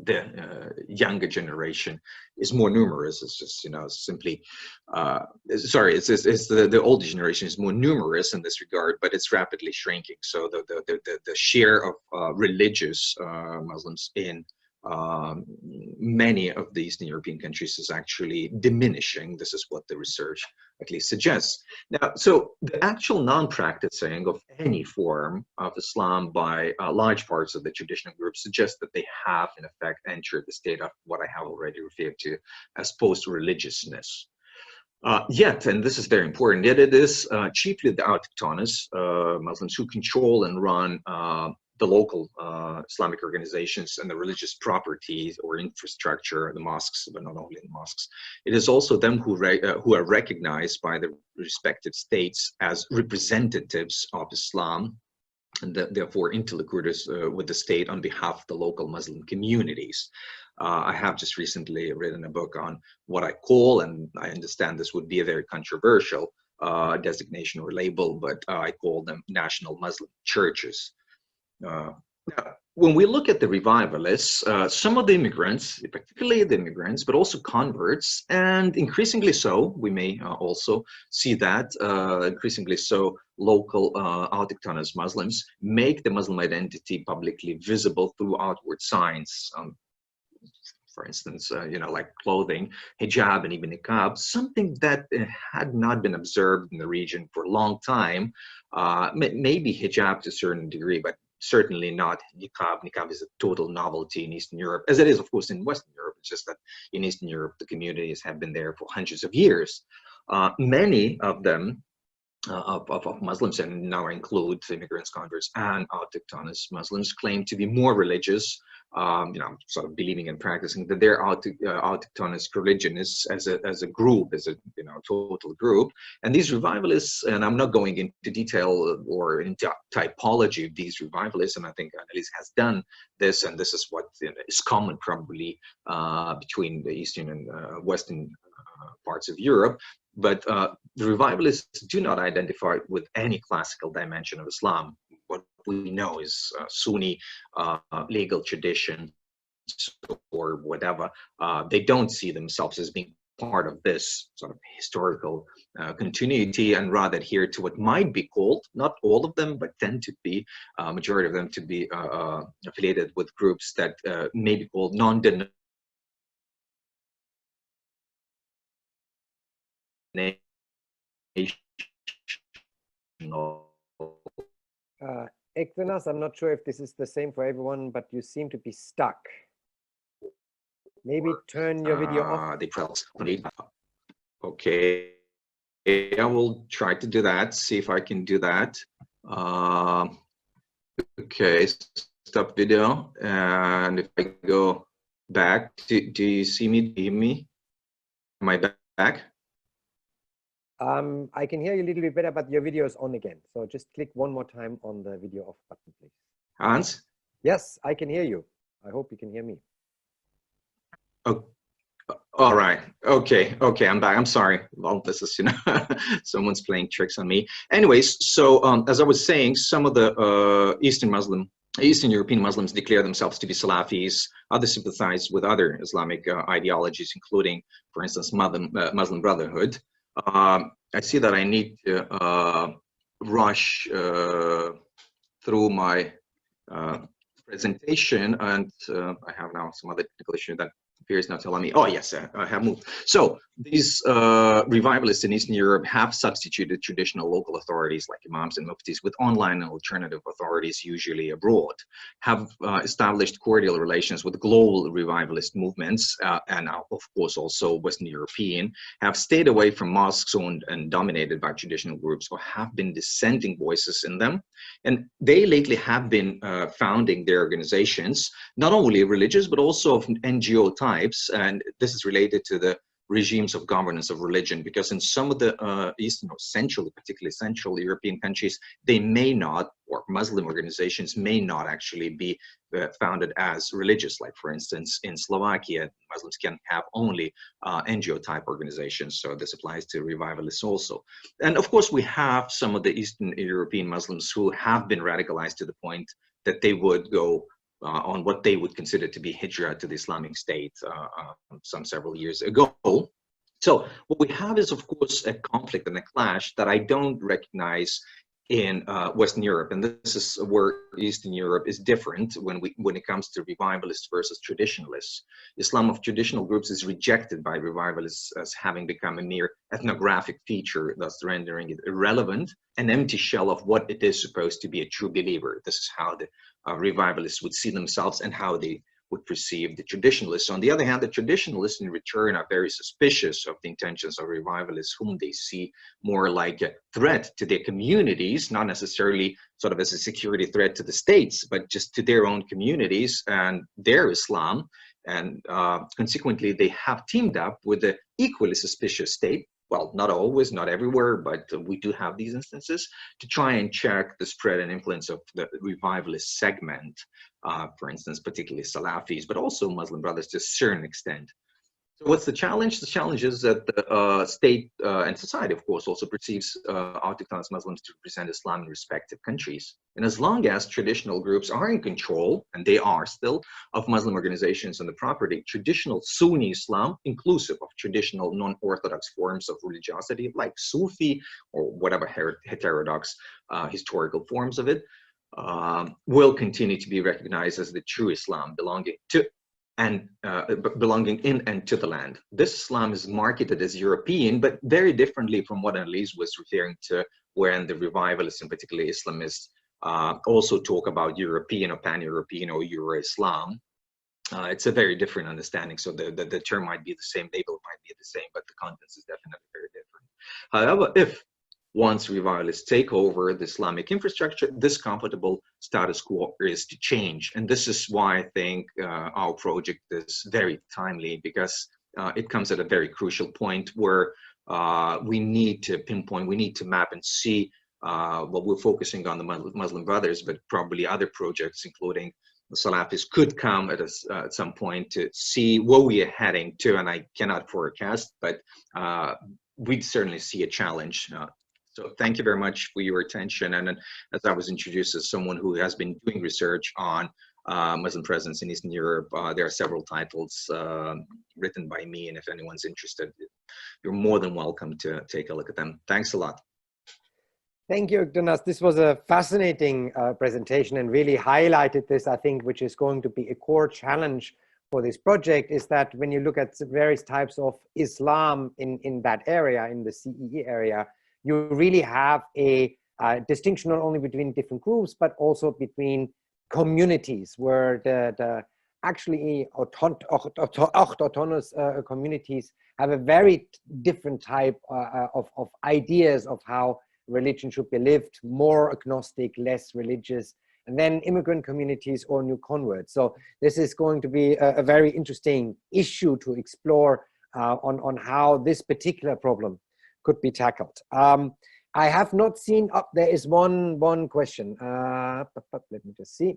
The younger generation is more numerous. It's just, you know, simply, the older generation is more numerous in this regard, but it's rapidly shrinking. So the share of religious Muslims in many of the Eastern European countries is actually diminishing. This is what the research at least suggests. Now, so the actual non-practicing of any form of Islam by large parts of the traditional groups suggests that they have, in effect, entered the state of what I have already referred to as post-religiousness. Yet, and this is very important, yet it is chiefly the autochthonous Muslims who control and run the local Islamic organizations and the religious properties or infrastructure, the mosques, but not only the mosques. It is also them who are recognized by the respective states as representatives of Islam, and therefore interlocutors with the state on behalf of the local Muslim communities. I have just recently written a book on what I call, and I understand this would be a very controversial designation or label, but I call them national Muslim churches. Now, when we look at the revivalists, some of the immigrants, particularly the immigrants, but also converts, and increasingly so, we may also see that, increasingly so, local autochthonous Muslims make the Muslim identity publicly visible through outward signs. For instance, you know, like clothing, hijab, and even niqab, something that had not been observed in the region for a long time. Maybe hijab to a certain degree, but certainly not niqab. Niqab is a total novelty in Eastern Europe, as it is, of course, in Western Europe. It's just that in Eastern Europe, the communities have been there for hundreds of years. Many of them of Muslims, and now include immigrants, converts, and autochthonous Muslims, claim to be more religious, sort of believing and practicing that their autochthonous religion is as a group, as a total group. And these revivalists, and I'm not going into detail or into typology of these revivalists, and I think Annelies has done this, and this is what is common probably between the Eastern and Western parts of Europe. But the revivalists do not identify with any classical dimension of Islam. What we know is Sunni legal tradition or whatever. They don't see themselves as being part of this sort of historical continuity, and rather adhere to what might be called, not all of them, but tend to be, majority of them to be affiliated with groups that may be called non-denominational. Equinas, I'm not sure if this is the same for everyone, but you seem to be stuck. Maybe turn your video off. Okay, I will try to do that, see if I can do that. Okay, stop video, and if I go back, do you see me? Do you hear me? Am I back? I can hear you a little bit better, but your video is on again. So just click one more time on the video off button, please. Hans? Yes, I can hear you. I hope you can hear me. Oh, all right. Okay, I'm back. I'm sorry. Well, this is, someone's playing tricks on me. Anyways, so as I was saying, some of the Eastern European Muslims declare themselves to be Salafis. Others sympathize with other Islamic ideologies, including, for instance, Muslim Brotherhood. I see that I need to rush through my presentation, and I have now some other technical issue that appears not to allow me. Oh yes, I have moved. So these revivalists in Eastern Europe have substituted traditional local authorities like imams and muftis with online and alternative authorities, usually abroad, have established cordial relations with global revivalist movements, and of course also Western European, have stayed away from mosques owned and dominated by traditional groups, or have been dissenting voices in them. And they lately have been founding their organizations, not only religious, but also of NGO types. And this is related to the regimes of governance of religion, because in some of the Eastern or particularly Central European countries, they may not, or Muslim organizations may not actually be founded as religious. Like for instance, in Slovakia, Muslims can have only NGO type organizations. So this applies to revivalists also. And of course, we have some of the Eastern European Muslims who have been radicalized to the point that they would go on what they would consider to be hijrah to the Islamic State several years ago. So what we have is, of course, a conflict and a clash that I don't recognize in Western Europe, and this is where Eastern Europe is different when it comes to revivalists versus traditionalists. Islam of traditional groups is rejected by revivalists as having become a mere ethnographic feature, thus rendering it irrelevant, an empty shell of what it is supposed to be a true believer. This is how the revivalists would see themselves and how they would perceive the traditionalists. On the other hand, the traditionalists in return are very suspicious of the intentions of revivalists, whom they see more like a threat to their communities, not necessarily sort of as a security threat to the states, but just to their own communities and their Islam. And consequently, they have teamed up with the equally suspicious state. Well, not always, not everywhere, but we do have these instances to try and check the spread and influence of the revivalist segment, for instance, particularly Salafis, but also Muslim Brothers to a certain extent. So what's the challenge? The challenge is that the state and society, of course, also perceives autochthonous Muslims to represent Islam in respective countries. And as long as traditional groups are in control, and they are still, of Muslim organizations and the property, traditional Sunni Islam, inclusive of traditional non-Orthodox forms of religiosity, like Sufi or whatever heterodox historical forms of it, will continue to be recognized as the true Islam belonging to and belonging in and to the land. This Islam is marketed as European, but very differently from what Annelies was referring to, when the revivalists, and particularly Islamists, also talk about European or pan-European or Euro-Islam. It's a very different understanding. So the term might be the same, label might be the same, but the contents is definitely very different. However, if once revivalists take over the Islamic infrastructure, this comfortable status quo is to change. And this is why I think our project is very timely, because it comes at a very crucial point where we need to pinpoint, we need to map and see what we're focusing on the Muslim Brothers, but probably other projects, including the Salafis, could come at some point to see where we are heading to. And I cannot forecast, but we certainly see a challenge. So thank you very much for your attention. And as I was introduced as someone who has been doing research on Muslim presence in Eastern Europe, there are several titles written by me, and if anyone's interested, you're more than welcome to take a look at them. Thanks a lot. Thank you, Jonas. This was a fascinating presentation and really highlighted this, I think, which is going to be a core challenge for this project, is that when you look at various types of Islam in that area, in the CEE area, you really have a distinction not only between different groups, but also between communities, where the actually autonomous communities have a very different type of ideas of how religion should be lived, more agnostic, less religious, and then immigrant communities or new converts. So this is going to be a very interesting issue to explore on how this particular problem could be tackled. I have not seen up, there is one question. Let me just see.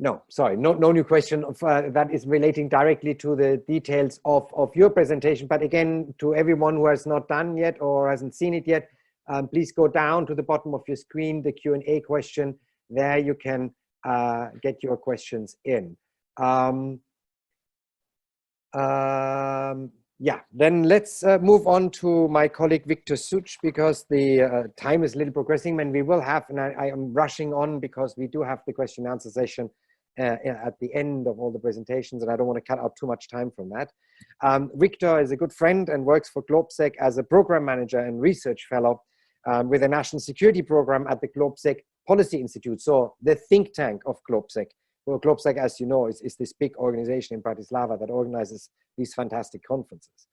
No, sorry, no new question that is relating directly to the details of your presentation. But again, to everyone who has not done yet or hasn't seen it yet, please go down to the bottom of your screen, the Q&A question. There you can get your questions in. Yeah, then let's move on to my colleague Victor Such, because the time is a little progressing, and we will have, and I am rushing on because we do have the question and answer session at the end of all the presentations, and I don't want to cut out too much time from that. Victor is a good friend and works for GLOBSEC as a program manager and research fellow with a national security program at the GLOBSEC Policy Institute, so the think tank of GLOBSEC. Well, GLOBSEC, as you know, is this big organization in Bratislava that organizes these fantastic conferences.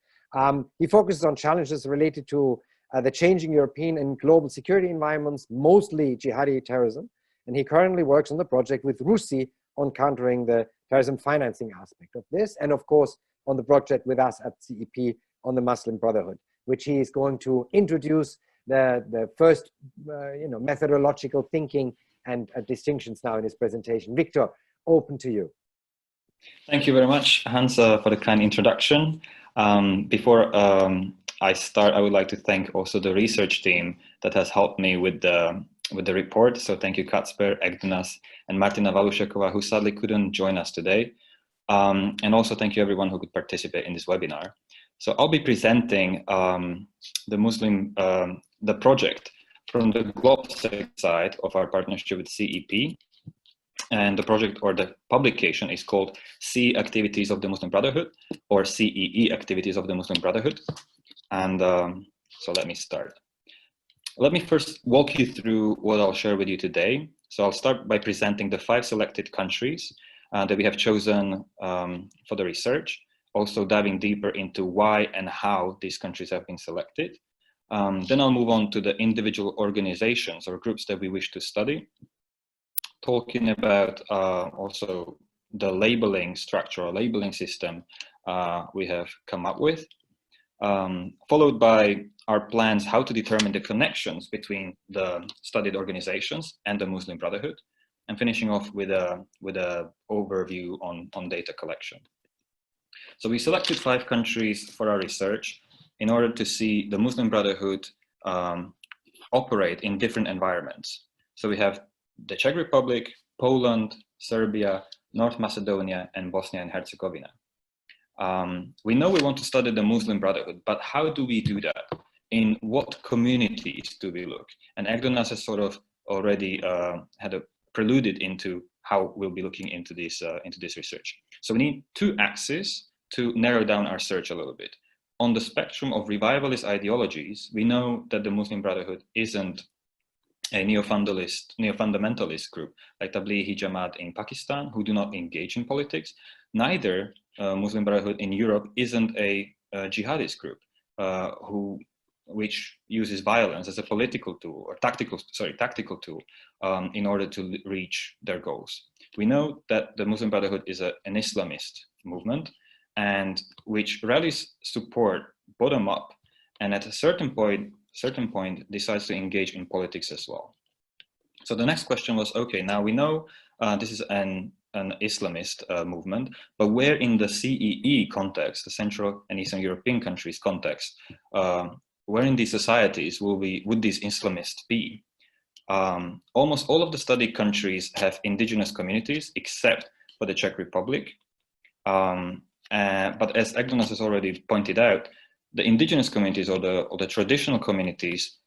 He focuses on challenges related to the changing European and global security environments, mostly jihadi terrorism, and he currently works on the project with RUSI on countering the terrorism financing aspect of this, and of course on the project with us at CEP on the Muslim Brotherhood, which he is going to introduce the first methodological thinking and distinctions now in his presentation. Victor, open to you. Thank you very much, Hans, for the kind introduction. Before I start, I would like to thank also the research team that has helped me with the report. So thank you, Kacper, Egdonas, and Martina Valušeková, who sadly couldn't join us today. And also thank you everyone who could participate in this webinar. So I'll be presenting the project from the GLOBSEC side of our partnership with CEP. And the project or the publication is called CEE Activities of the Muslim Brotherhood, or CEE Activities of the Muslim Brotherhood. And so let me start. Let me first walk you through what I'll share with you today. So I'll start by presenting the 5 selected countries that we have chosen for the research, also diving deeper into why and how these countries have been selected. Then I'll move on to the individual organizations or groups that we wish to study, talking about also the labeling structure or labeling system we have come up with, followed by our plans how to determine the connections between the studied organizations and the Muslim Brotherhood, and finishing off with a overview on data collection. So we selected 5 countries for our research in order to see the Muslim Brotherhood operate in different environments. So we have the Czech Republic, Poland, Serbia, North Macedonia, and Bosnia and Herzegovina. We know we want to study the Muslim Brotherhood, but how do we do that? In what communities do we look? And Egdonas has sort of already preluded into how we'll be looking into this research. So we need 2 axes to narrow down our search a little bit. On the spectrum of revivalist ideologies, we know that the Muslim Brotherhood isn't a neo-fundamentalist group like Tablighi Jamaat in Pakistan, who do not engage in politics. Neither Muslim Brotherhood in Europe isn't a jihadist group. which uses violence as a political tool or tactical tool in order to reach their goals. We know that the Muslim Brotherhood is an Islamist movement, and which rallies support bottom up, and at a certain point decides to engage in politics as well. So the next question was, okay, now we know this is an Islamist movement, but where in the CEE context, the Central and Eastern European countries context, where in these societies would these Islamists be? Almost all of the studied countries have indigenous communities, except for the Czech Republic. But as Agnes has already pointed out, the indigenous communities or the traditional communities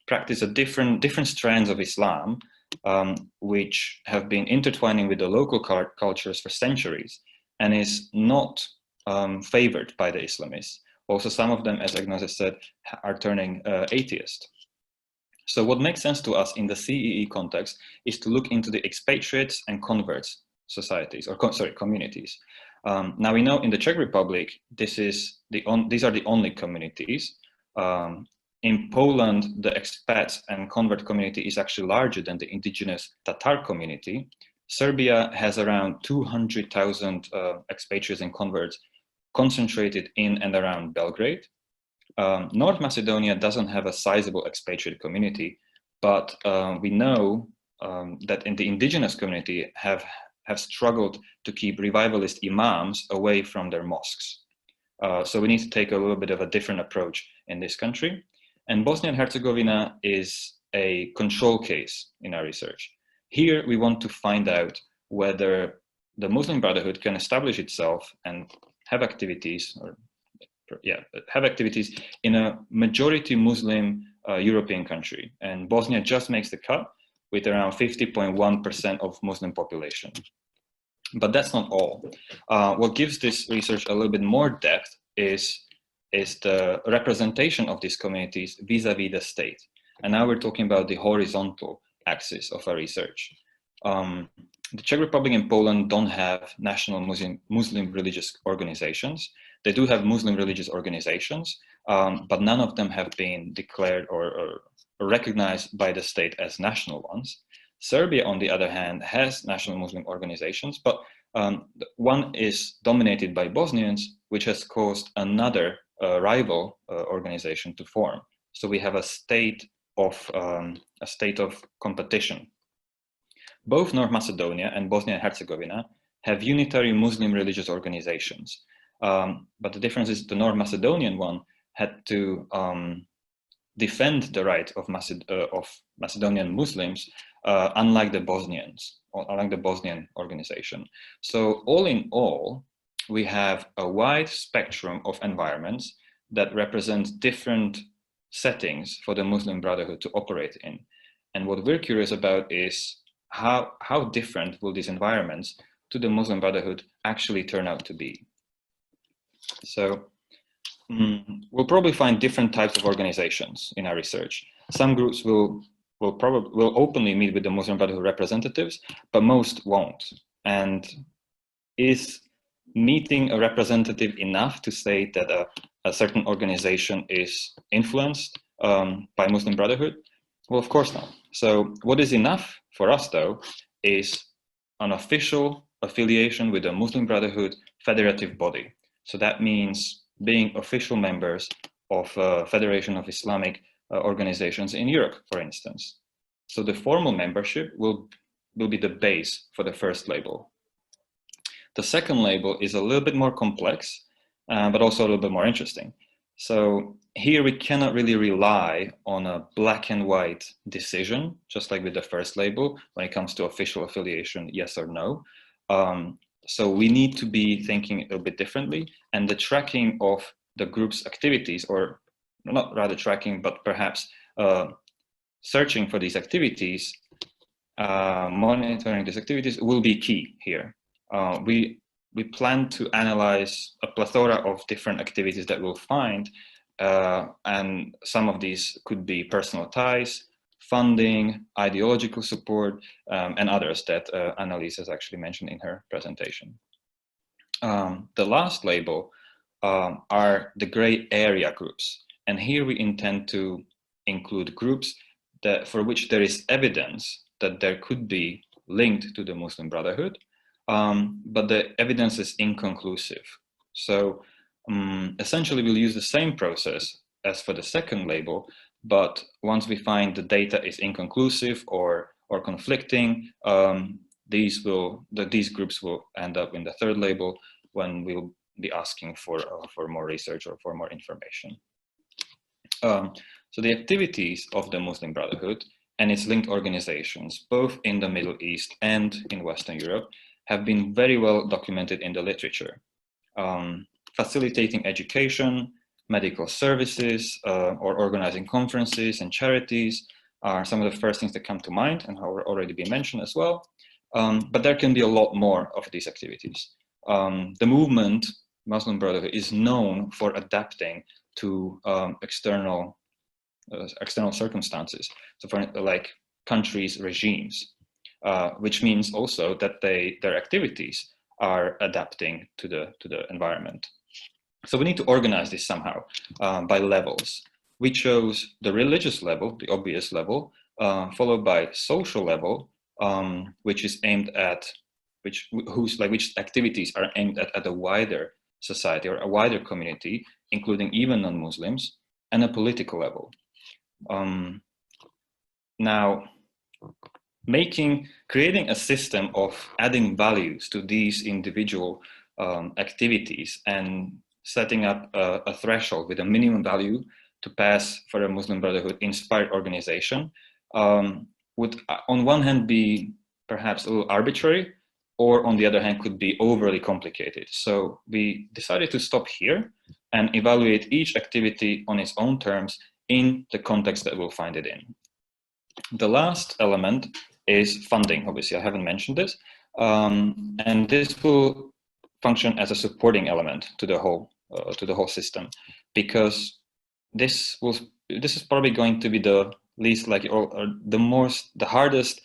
practice a different strands of Islam, which have been intertwining with the local cultures for centuries, and is not favored by the Islamists. Also, some of them, as Agnes has said, are turning atheist. So what makes sense to us in the CEE context is to look into the expatriates and converts societies, or communities. Now we know in the Czech Republic, these are the only communities. In Poland, the expats and convert community is actually larger than the indigenous Tatar community. Serbia has around 200,000 expatriates and converts concentrated in and around Belgrade. North Macedonia doesn't have a sizable expatriate community, but we know that in the indigenous community have struggled to keep revivalist imams away from their mosques. So we need to take a little bit of a different approach in this country. And Bosnia and Herzegovina is a control case in our research. Here we want to find out whether the Muslim Brotherhood can establish itself and have activities, in a majority Muslim European country. And Bosnia just makes the cut with around 50.1% of Muslim population. But that's not all. What gives this research a little bit more depth is the representation of these communities vis-a-vis the state. And now we're talking about the horizontal axis of our research. The Czech Republic and Poland don't have national Muslim religious organizations. They do have Muslim religious organizations, but none of them have been declared or recognized by the state as national ones. Serbia, on the other hand, has national Muslim organizations, but one is dominated by Bosnians, which has caused another rival organization to form. So we have a state of competition. Both North Macedonia and Bosnia and Herzegovina have unitary Muslim religious organizations. But the difference is the North Macedonian one had to defend the right of Macedonian Muslims, unlike the Bosnians, or unlike the Bosnian organization. So all in all, we have a wide spectrum of environments that represent different settings for the Muslim Brotherhood to operate in. And what we're curious about is how different will these environments to the Muslim Brotherhood actually turn out to be. So we'll probably find different types of organizations in our research. Some groups will openly meet with the Muslim Brotherhood representatives, but most won't. And is meeting a representative enough to say that a certain organization is influenced by Muslim Brotherhood? Well, of course not. So what is enough for us, though, is an official affiliation with the Muslim Brotherhood federative body. So that means being official members of a Federation of Islamic organizations in Europe, for instance. So the formal membership will be the base for the first label. The second label is a little bit more complex, but also a little bit more interesting. So here we cannot really rely on a black and white decision, just like with the first label, when it comes to official affiliation, yes or no. So we need to be thinking a little bit differently, and the tracking of the group's activities, or not rather tracking, but perhaps searching for these activities, monitoring these activities will be key here. We plan to analyze a plethora of different activities that we'll find, and some of these could be personal ties, funding, ideological support, and others that Annalise has actually mentioned in her presentation. The last label are the gray area groups. And here we intend to include groups that for which there is evidence that there could be linked to the Muslim Brotherhood, but the evidence is inconclusive. So essentially we'll use the same process as for the second label, but once we find the data is inconclusive or conflicting, these groups will end up in the third label when we'll be asking for more research or for more information. So the activities of the Muslim Brotherhood and its linked organizations, both in the Middle East and in Western Europe, have been very well documented in the literature. Facilitating education, medical services, or organizing conferences and charities are some of the first things that come to mind and have already been mentioned as well. But there can be a lot more of these activities. The movement, Muslim Brotherhood, is known for adapting to external circumstances. So for like countries' regimes, which means also that their activities are adapting to the environment. So we need to organize this somehow by levels. We chose the religious level, the obvious level, followed by social level, which is aimed at which activities are aimed at a wider society or a wider community, including even non-Muslims, and a political level. Now, creating a system of adding values to these individual activities and setting up a threshold with a minimum value to pass for a Muslim Brotherhood inspired organization would on one hand be perhaps a little arbitrary, or on the other hand could be overly complicated. So we decided to stop here and evaluate each activity on its own terms in the context that we'll find it in. The last element is funding. Obviously, I haven't mentioned this, and this will function as a supporting element to the whole system, because this is probably going to be the least likely or the hardest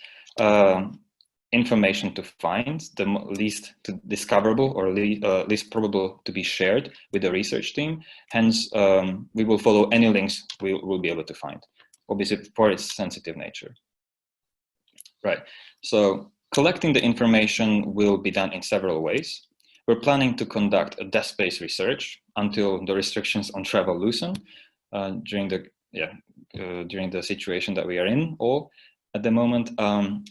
information to find, the least discoverable or least probable to be shared with the research team. Hence, we will follow any links we'll be able to find, obviously for its sensitive nature. Right, so collecting the information will be done in several ways. We're planning to conduct a desk-based research until the restrictions on travel loosen during the situation that we are in all at the moment.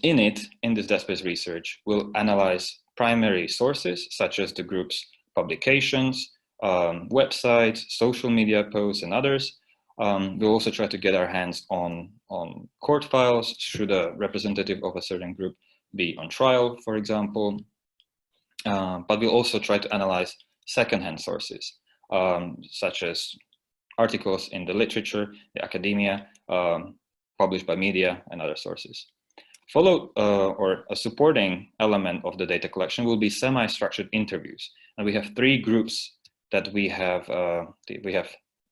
In this desk-based research, we'll analyze primary sources such as the group's publications, websites, social media posts, and others. We'll also try to get our hands on court files should a representative of a certain group be on trial, for example. But we'll also try to analyze secondhand sources, such as articles in the literature, the academia, published by media and other sources. Or a supporting element of the data collection will be semi-structured interviews. And we have three groups that we have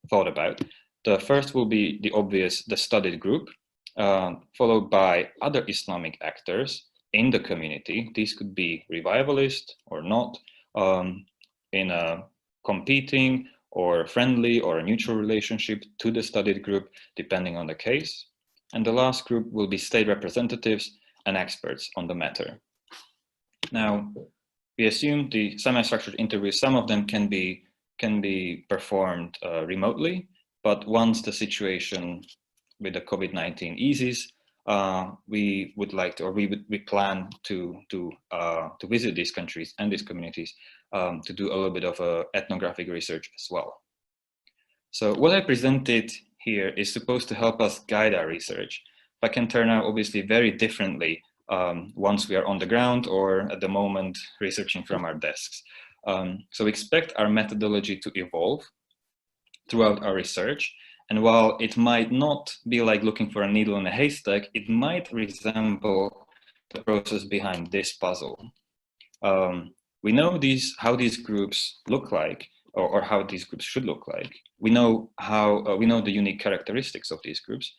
thought about. The first will be the studied group, followed by other Islamic actors in the community. These could be revivalist or not, in a competing or friendly or a neutral relationship to the studied group, depending on the case. And the last group will be state representatives and experts on the matter. Now, we assume the semi-structured interviews, some of them can be performed remotely, but once the situation with the COVID-19 eases, we would like to, or we plan to visit these countries and these communities to do a little bit of ethnographic research as well. So what I presented here is supposed to help us guide our research, but can turn out obviously very differently once we are on the ground or at the moment researching from our desks. So expect our methodology to evolve throughout our research. And while it might not be like looking for a needle in a haystack, it might resemble the process behind this puzzle. We know how these groups look like, or how these groups should look like. We know the unique characteristics of these groups,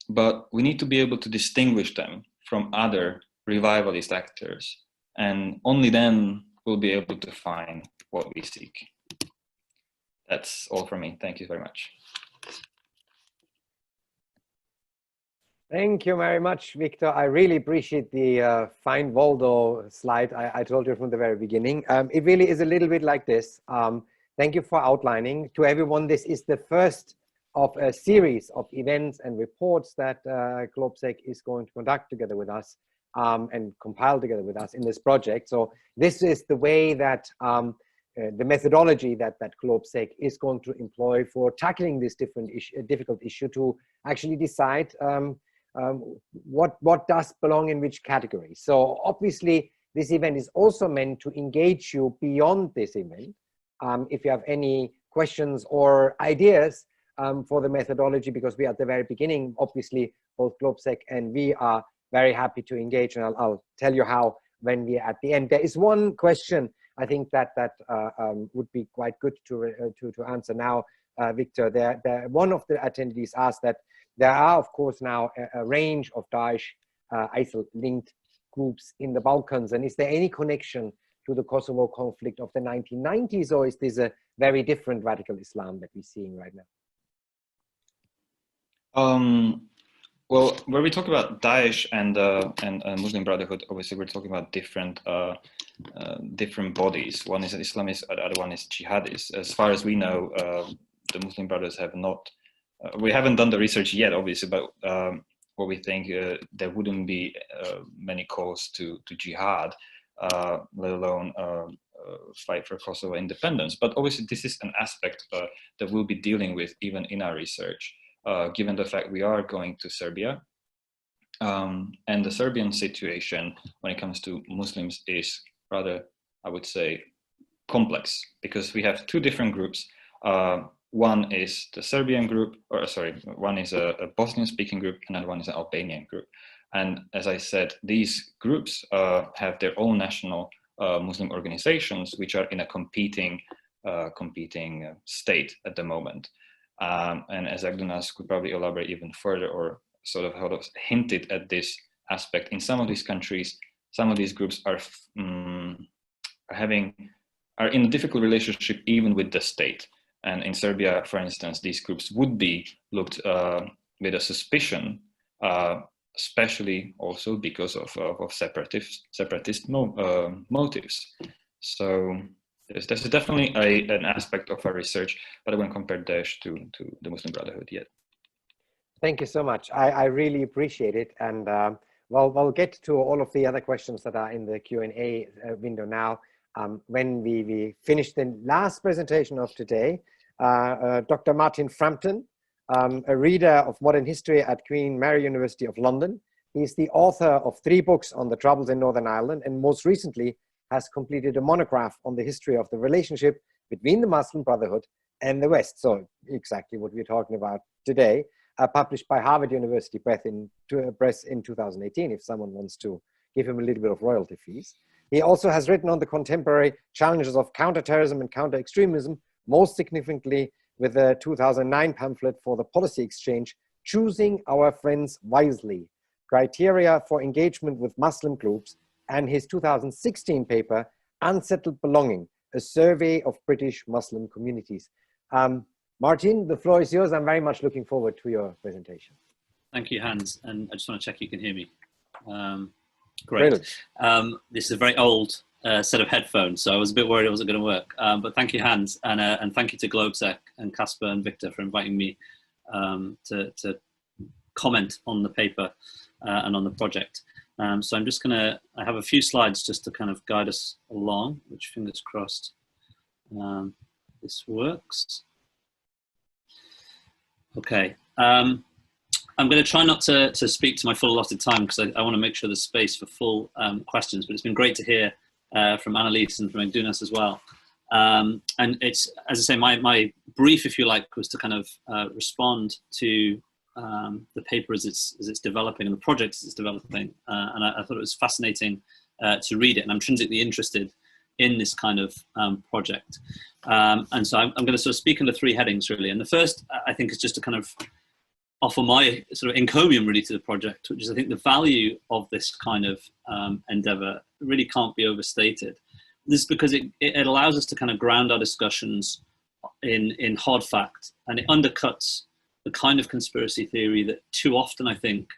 but we need to be able to distinguish them from other revivalist actors, and only then we'll be able to find what we seek. that's all from me. Thank you very much. Thank you very much, Victor. I really appreciate the fine Waldo slide I told you from the very beginning. It really is a little bit like this. Thank you for outlining. To everyone, this is the first of a series of events and reports that GLOBSEC is going to conduct together with us and compile together with us in this project. So this is the way that the methodology that GLOBSEC is going to employ for tackling this difficult issue to actually decide what does belong in which category. So obviously, this event is also meant to engage you beyond this event. If you have any questions or ideas for the methodology, because we are at the very beginning, obviously, both GLOBSEC and we are very happy to engage, and I'll tell you how when we are at the end. There is one question I think that would be quite good to answer now, Victor. One of the attendees asked that there are, of course, now a range of Daesh ISIL-linked groups in the Balkans, and is there any connection to the Kosovo conflict of the 1990s, or is this a very different radical Islam that we're seeing right now? Well, when we talk about Daesh and Muslim Brotherhood, obviously we're talking about different different bodies. One is Islamist, the other one is jihadist. As far as we know, the Muslim Brothers have not. We haven't done the research yet, obviously, but what we think there wouldn't be many calls to jihad, let alone fight for Kosovo independence. But obviously, this is an aspect that we'll be dealing with even in our research. Given the fact we are going to Serbia, and the Serbian situation when it comes to Muslims is rather, I would say, complex, because we have two different groups. One is the Serbian group, or sorry, one is a Bosnian-speaking group, another one is an Albanian group. And as I said, these groups have their own national Muslim organizations, which are in a competing state at the moment. And as Agdonas could probably elaborate even further, or sort of hinted at this aspect, in some of these countries, some of these groups are in a difficult relationship even with the state. And in Serbia, for instance, these groups would be looked with a suspicion, especially also because of separatist motives. So there's definitely an aspect of our research, but I won't compare Daesh to the Muslim Brotherhood yet. Thank you so much. I really appreciate it. And well, we'll get to all of the other questions that are in the Q&A window now. When we finish the last presentation of today, Dr. Martin Frampton, a reader of modern history at Queen Mary University of London. He's the author of 3 books on the troubles in Northern Ireland, and most recently has completed a monograph on the history of the relationship between the Muslim Brotherhood and the West. So exactly what we're talking about today, published by Harvard University Press in 2018, if someone wants to give him a little bit of royalty fees. He also has written on the contemporary challenges of counterterrorism and counter extremism, most significantly with the 2009 pamphlet for the policy exchange, Choosing Our Friends Wisely, Criteria for Engagement with Muslim Groups, and his 2016 paper, Unsettled Belonging, a survey of British Muslim communities. Martin, the floor is yours. I'm very much looking forward to your presentation. Thank you, Hans. And I just want to check you can hear me. Great. This is a very old set of headphones, so I was a bit worried it wasn't going to work. But thank you, Hans, and thank you to GLOBSEC and Casper and Victor for inviting me to comment on the paper and on the project. So I'm just I have a few slides just to kind of guide us along, which fingers crossed this works. Okay. I'm going to try not to speak to my full allotted time, because I want to make sure there's space for full questions, but it's been great to hear from Annelies and from Agdonas as well. And it's, as I say, my brief, if you like, was to kind of respond to the paper as it's developing and the project as it's developing. And I thought it was fascinating to read it, and I'm intrinsically interested in this kind of project. And so I'm going to sort of speak under 3 headings, really. And the first, I think, is just to kind of offer my sort of encomium really to the project, which is I think the value of this kind of endeavor really can't be overstated. This is because it allows us to kind of ground our discussions in hard fact, and it undercuts the kind of conspiracy theory that too often I think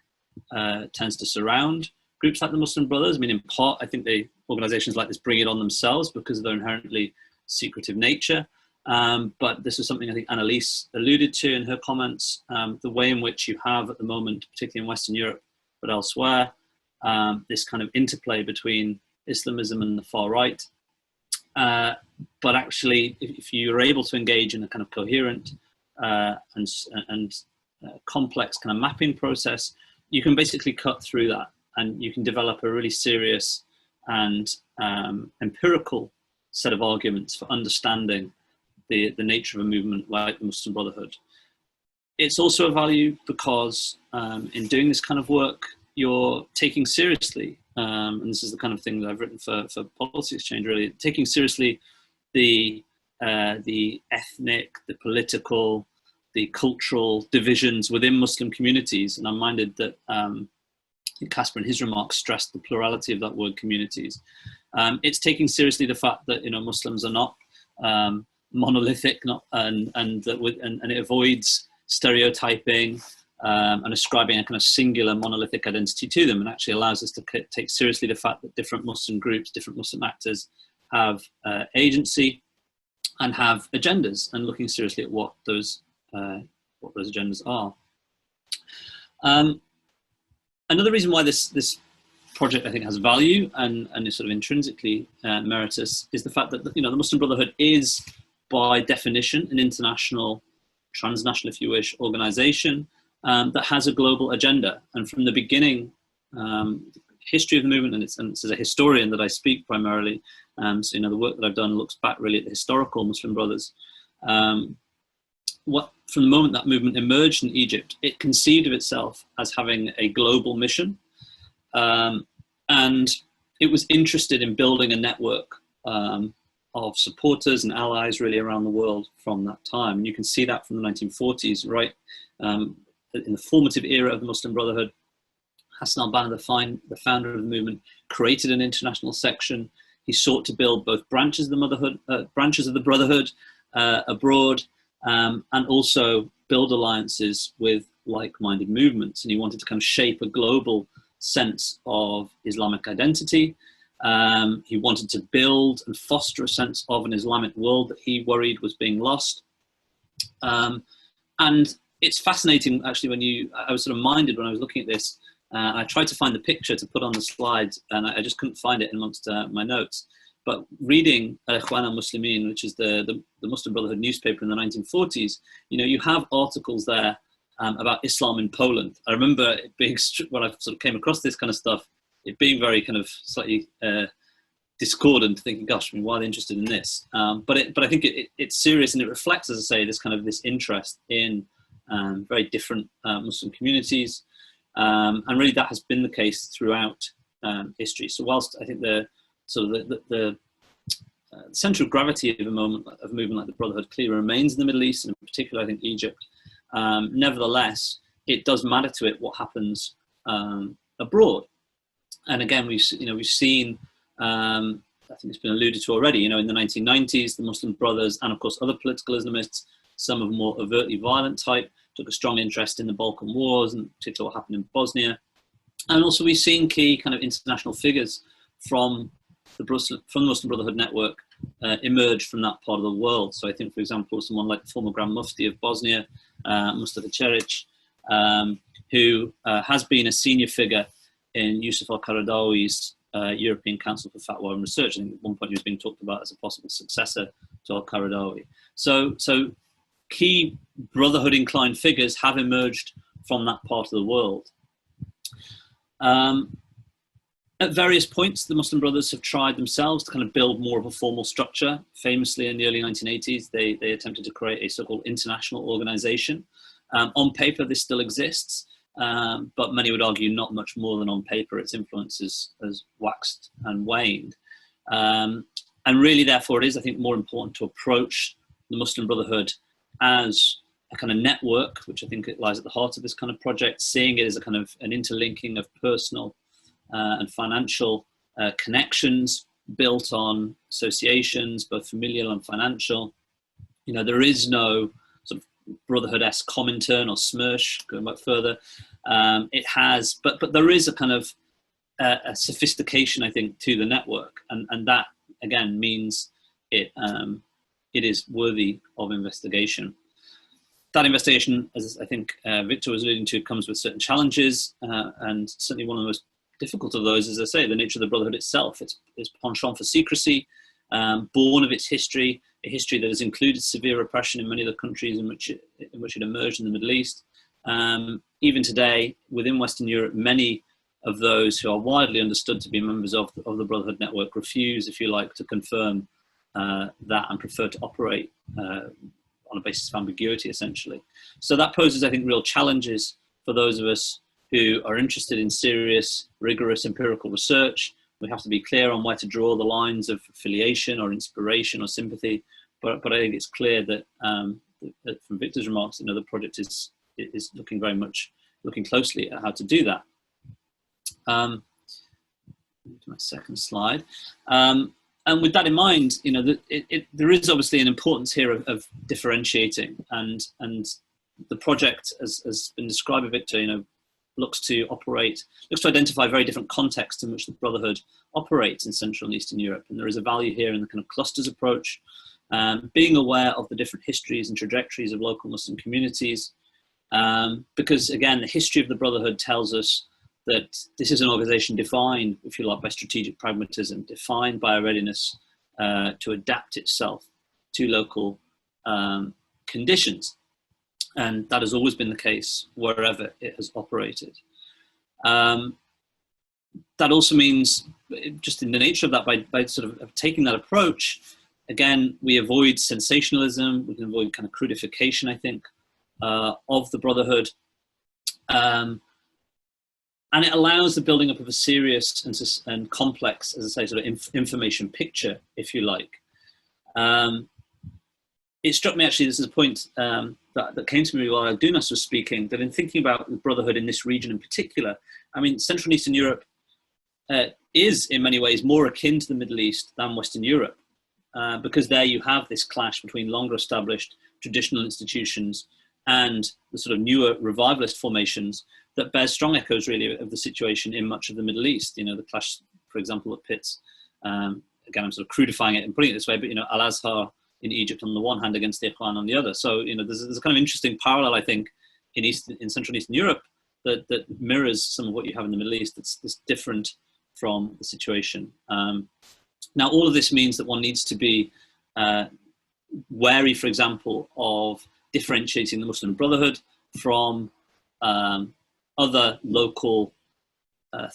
tends to surround groups like the Muslim Brothers. I mean, in part, I think organizations like this bring it on themselves because of their inherently secretive nature. But this is something I think Annelies alluded to in her comments, the way in which you have at the moment, particularly in Western Europe, but elsewhere, this kind of interplay between Islamism and the far right. But actually, if you're able to engage in a kind of coherent and complex kind of mapping process, you can basically cut through that, and you can develop a really serious and empirical set of arguments for understanding the nature of a movement like the Muslim Brotherhood. It's also a value because in doing this kind of work, you're taking seriously, and this is the kind of thing that I've written for Policy Exchange, really, taking seriously the ethnic, the political, the cultural divisions within Muslim communities. And I'm minded that Caspar in his remarks stressed the plurality of that word communities. It's taking seriously the fact that, you know, Muslims are not monolithic, and it avoids stereotyping and ascribing a kind of singular monolithic identity to them, and actually allows us to take seriously the fact that different Muslim groups, different Muslim actors have agency and have agendas, and looking seriously at what those agendas are. Another reason why this project, I think, has value and is sort of intrinsically meritorious is the fact that, you know, the Muslim Brotherhood is, by definition, an international, transnational, if you wish, organization that has a global agenda. And from the beginning, history of the movement, and it's as a historian that I speak primarily, so, you know, the work that I've done looks back really at the historical Muslim Brothers. From the moment that movement emerged in Egypt, it conceived of itself as having a global mission, and it was interested in building a network of supporters and allies really around the world from that time. And you can see that from the 1940s, right? In the formative era of the Muslim Brotherhood, Hassan al-Banna, the founder of the movement, created an international section. He sought to build both branches of the Brotherhood abroad, and also build alliances with like-minded movements. And he wanted to kind of shape a global sense of Islamic identity. He wanted to build and foster a sense of an Islamic world that he worried was being lost. And it's fascinating, actually, I was sort of minded when I was looking at this. I tried to find the picture to put on the slides, and I just couldn't find it amongst my notes. But reading Ikhwan al-Muslimin, which is the Muslim Brotherhood newspaper in the 1940s, you know, you have articles there about Islam in Poland. I remember it being, when I sort of came across this kind of stuff, it being very kind of slightly discordant, thinking, gosh, I mean, why are they interested in this? But I think it's serious, and it reflects, as I say, this interest in very different Muslim communities. And really that has been the case throughout history. So whilst I think the central gravity of a movement like the Brotherhood clearly remains in the Middle East, and in particular I think Egypt, nevertheless, it does matter to it what happens abroad. And again, we've seen, I think it's been alluded to already, you know, in the 1990s, the Muslim Brothers, and of course other political Islamists, some of a more overtly violent type, took a strong interest in the Balkan Wars, and particularly what happened in Bosnia. And also we've seen key kind of international figures from the Muslim Brotherhood network emerge from that part of the world. So I think, for example, someone like the former Grand Mufti of Bosnia, Mustafa Ceric, who has been a senior figure in Yusuf al-Qaradawi's European Council for Fatwa and Research. I think at one point he was being talked about as a possible successor to al-Qaradawi. So key Brotherhood-inclined figures have emerged from that part of the world. At various points, the Muslim Brothers have tried themselves to kind of build more of a formal structure. Famously, in the early 1980s, they attempted to create a so-called international organization. On paper, this still exists, but many would argue not much more than on paper. Its influence has waxed and waned. And really, therefore, it is, I think, more important to approach the Muslim Brotherhood as a kind of network, which I think it lies at the heart of this kind of project, seeing it as a kind of an interlinking of personal and financial connections built on associations, both familial and financial, You know, there is no sort of Brotherhood-esque Comintern or SMERSH, going back further. It has, but there is a kind of a sophistication, I think, to the network, and that again means it is worthy of investigation. That investigation, as I think Victor was alluding to, comes with certain challenges, and certainly one of the most difficult of those, as I say, the nature of the Brotherhood itself. Its penchant for secrecy, born of its history, a history that has included severe repression in many of the countries in which it emerged in the Middle East. Even today, within Western Europe, many of those who are widely understood to be members of the Brotherhood network refuse, if you like, to confirm that and prefer to operate on a basis of ambiguity, essentially. So that poses, I think, real challenges for those of us who are interested in serious, rigorous empirical research. We have to be clear on where to draw the lines of affiliation or inspiration or sympathy. But I think it's clear that from Victor's remarks, you know, the project is looking closely at how to do that. To my second slide. And with that in mind, you know, there is obviously an importance here of differentiating, and the project, as been described by Victor, you know, looks to identify very different contexts in which the Brotherhood operates in Central and Eastern Europe. And there is a value here in the kind of clusters approach, being aware of the different histories and trajectories of local Muslim communities, because again, the history of the Brotherhood tells us that this is an organization defined, if you like, by strategic pragmatism, defined by a readiness to adapt itself to local conditions. And that has always been the case wherever it has operated. That also means, just in the nature of that, by sort of taking that approach, again, we avoid sensationalism, we can avoid kind of crudification, I think, of the Brotherhood. And it allows the building up of a serious and complex, as I say, sort of information picture, if you like. It struck me, actually, this is a point that came to me while Dunas was speaking, that in thinking about the Brotherhood in this region in particular, I mean, Central and Eastern Europe is in many ways more akin to the Middle East than Western Europe, because there you have this clash between longer established traditional institutions and the sort of newer revivalist formations that bears strong echoes, really, of the situation in much of the Middle East. You know, the clash, for example, that pits, again, I'm sort of crudifying it and putting it this way, but, you know, Al-Azhar in Egypt on the one hand against the Ikhwan on the other. So, you know, there's a kind of interesting parallel, I think, in Central and Eastern Europe that mirrors some of what you have in the Middle East that's different from the situation. Now, all of this means that one needs to be wary, for example, of differentiating the Muslim Brotherhood from other local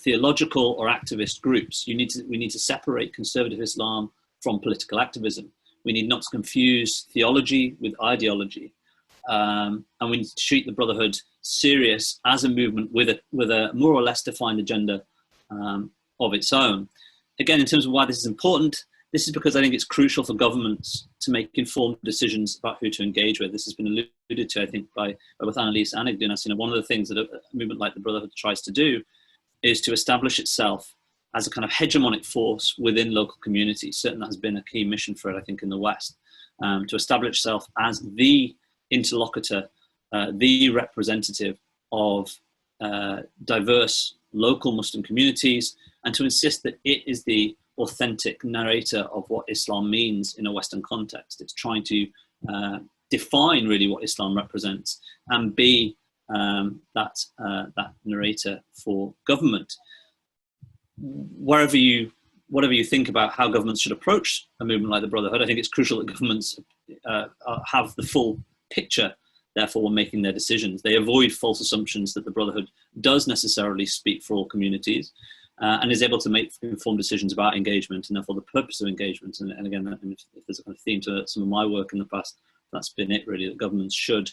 theological or activist groups. We need to separate conservative Islam from political activism. We need not to confuse theology with ideology, and we need to treat the Brotherhood serious as a movement with a more or less defined agenda of its own. Again, in terms of why this is important, this is because I think it's crucial for governments to make informed decisions about who to engage with. This has been alluded to, I think, by both Annelies and Igdunas. You know, one of the things that a movement like the Brotherhood tries to do is to establish itself as a kind of hegemonic force within local communities. Certainly that has been a key mission for it, I think, in the West, to establish itself as the interlocutor, the representative of diverse local Muslim communities, and to insist that it is the authentic narrator of what Islam means in a Western context. It's trying to define really what Islam represents and be that narrator for government. Whatever you think about how governments should approach a movement like the Brotherhood, I think it's crucial that governments have the full picture, therefore, when making their decisions. They avoid false assumptions that the Brotherhood does necessarily speak for all communities, and is able to make informed decisions about engagement and therefore the purpose of engagement. And again, if there's a kind of theme to some of my work in the past, that's been it, really, that governments should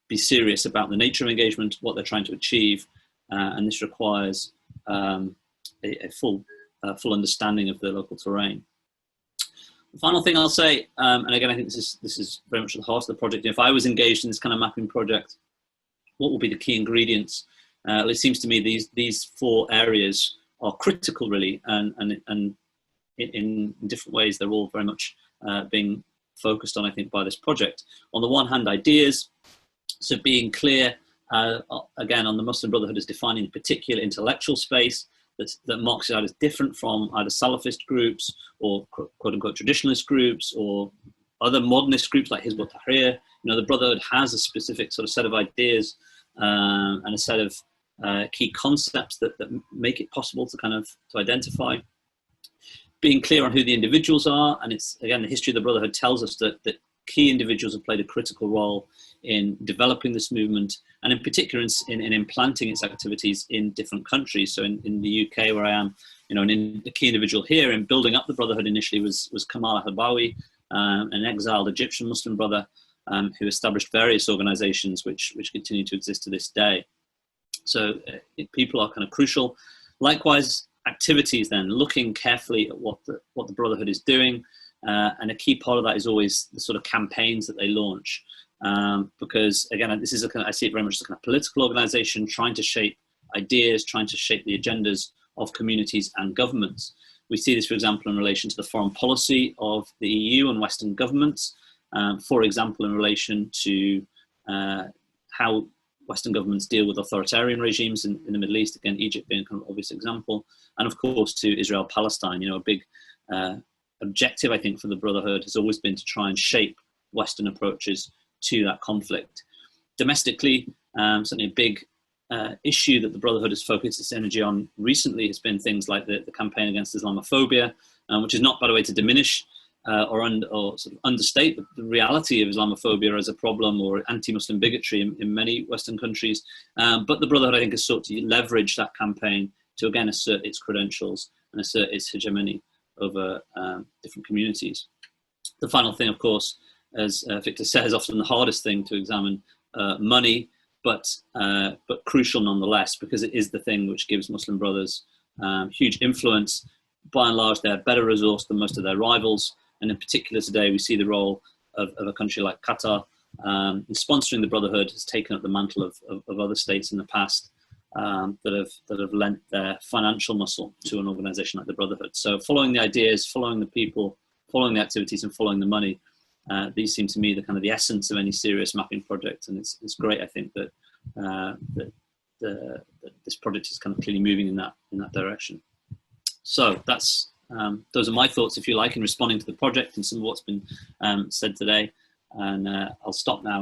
be serious about the nature of engagement, what they're trying to achieve, and this requires a full understanding of the local terrain. The final thing I'll say, and again, I think this is very much at the heart of the project. If I was engaged in this kind of mapping project, what will be the key ingredients? It seems to me these four areas are critical, really, and in different ways they're all very much being focused on, I think, by this project. On the one hand, ideas, so being clear, again, on the Muslim Brotherhood as defining a particular intellectual space that marks it out as different from either Salafist groups or quote-unquote traditionalist groups or other modernist groups like Hizb ut-Tahrir. You know, the Brotherhood has a specific sort of set of ideas and a set of key concepts that make it possible to kind of to identify. Being clear on who the individuals are, and it's, again, the history of the Brotherhood tells us that key individuals have played a critical role in developing this movement, and in particular in implanting its activities in different countries. So in the UK, where I am, you know, the key individual here in building up the Brotherhood initially was Kamal al-Habawi, an exiled Egyptian Muslim brother who established various organizations which continue to exist to this day. So people are kind of crucial. Likewise, activities then, looking carefully at what the Brotherhood is doing, and a key part of that is always the sort of campaigns that they launch, because again, this is I see it very much as a kind of political organization trying to shape ideas, trying to shape the agendas of communities and governments. We see this, for example, in relation to the foreign policy of the EU and Western governments, for example, in relation to how Western governments deal with authoritarian regimes in the Middle East, again, Egypt being a kind of obvious example, and of course to Israel-Palestine. You know, a big objective, I think, for the Brotherhood has always been to try and shape Western approaches to that conflict. Domestically, certainly a big issue that the Brotherhood has focused its energy on recently has been things like the campaign against Islamophobia, which is not, by the way, to diminish or sort of understate the reality of Islamophobia as a problem or anti-Muslim bigotry in many Western countries. But the Brotherhood, I think, has sought to leverage that campaign to, again, assert its credentials and assert its hegemony over different communities. The final thing, of course, as Victor says, often the hardest thing to examine, money, but crucial nonetheless, because it is the thing which gives Muslim Brothers huge influence. By and large, they're better resourced than most of their rivals. And in particular today, we see the role of a country like Qatar in sponsoring the Brotherhood has taken up the mantle of other states in the past that have lent their financial muscle to an organization like the Brotherhood. So following the ideas, following the people, following the activities, and following the money, these seem to me the kind of the essence of any serious mapping project. And it's great, I think, that this project is kind of clearly moving in that direction. So that's those are my thoughts, if you like, in responding to the project and some of what's been said today. And I'll stop now.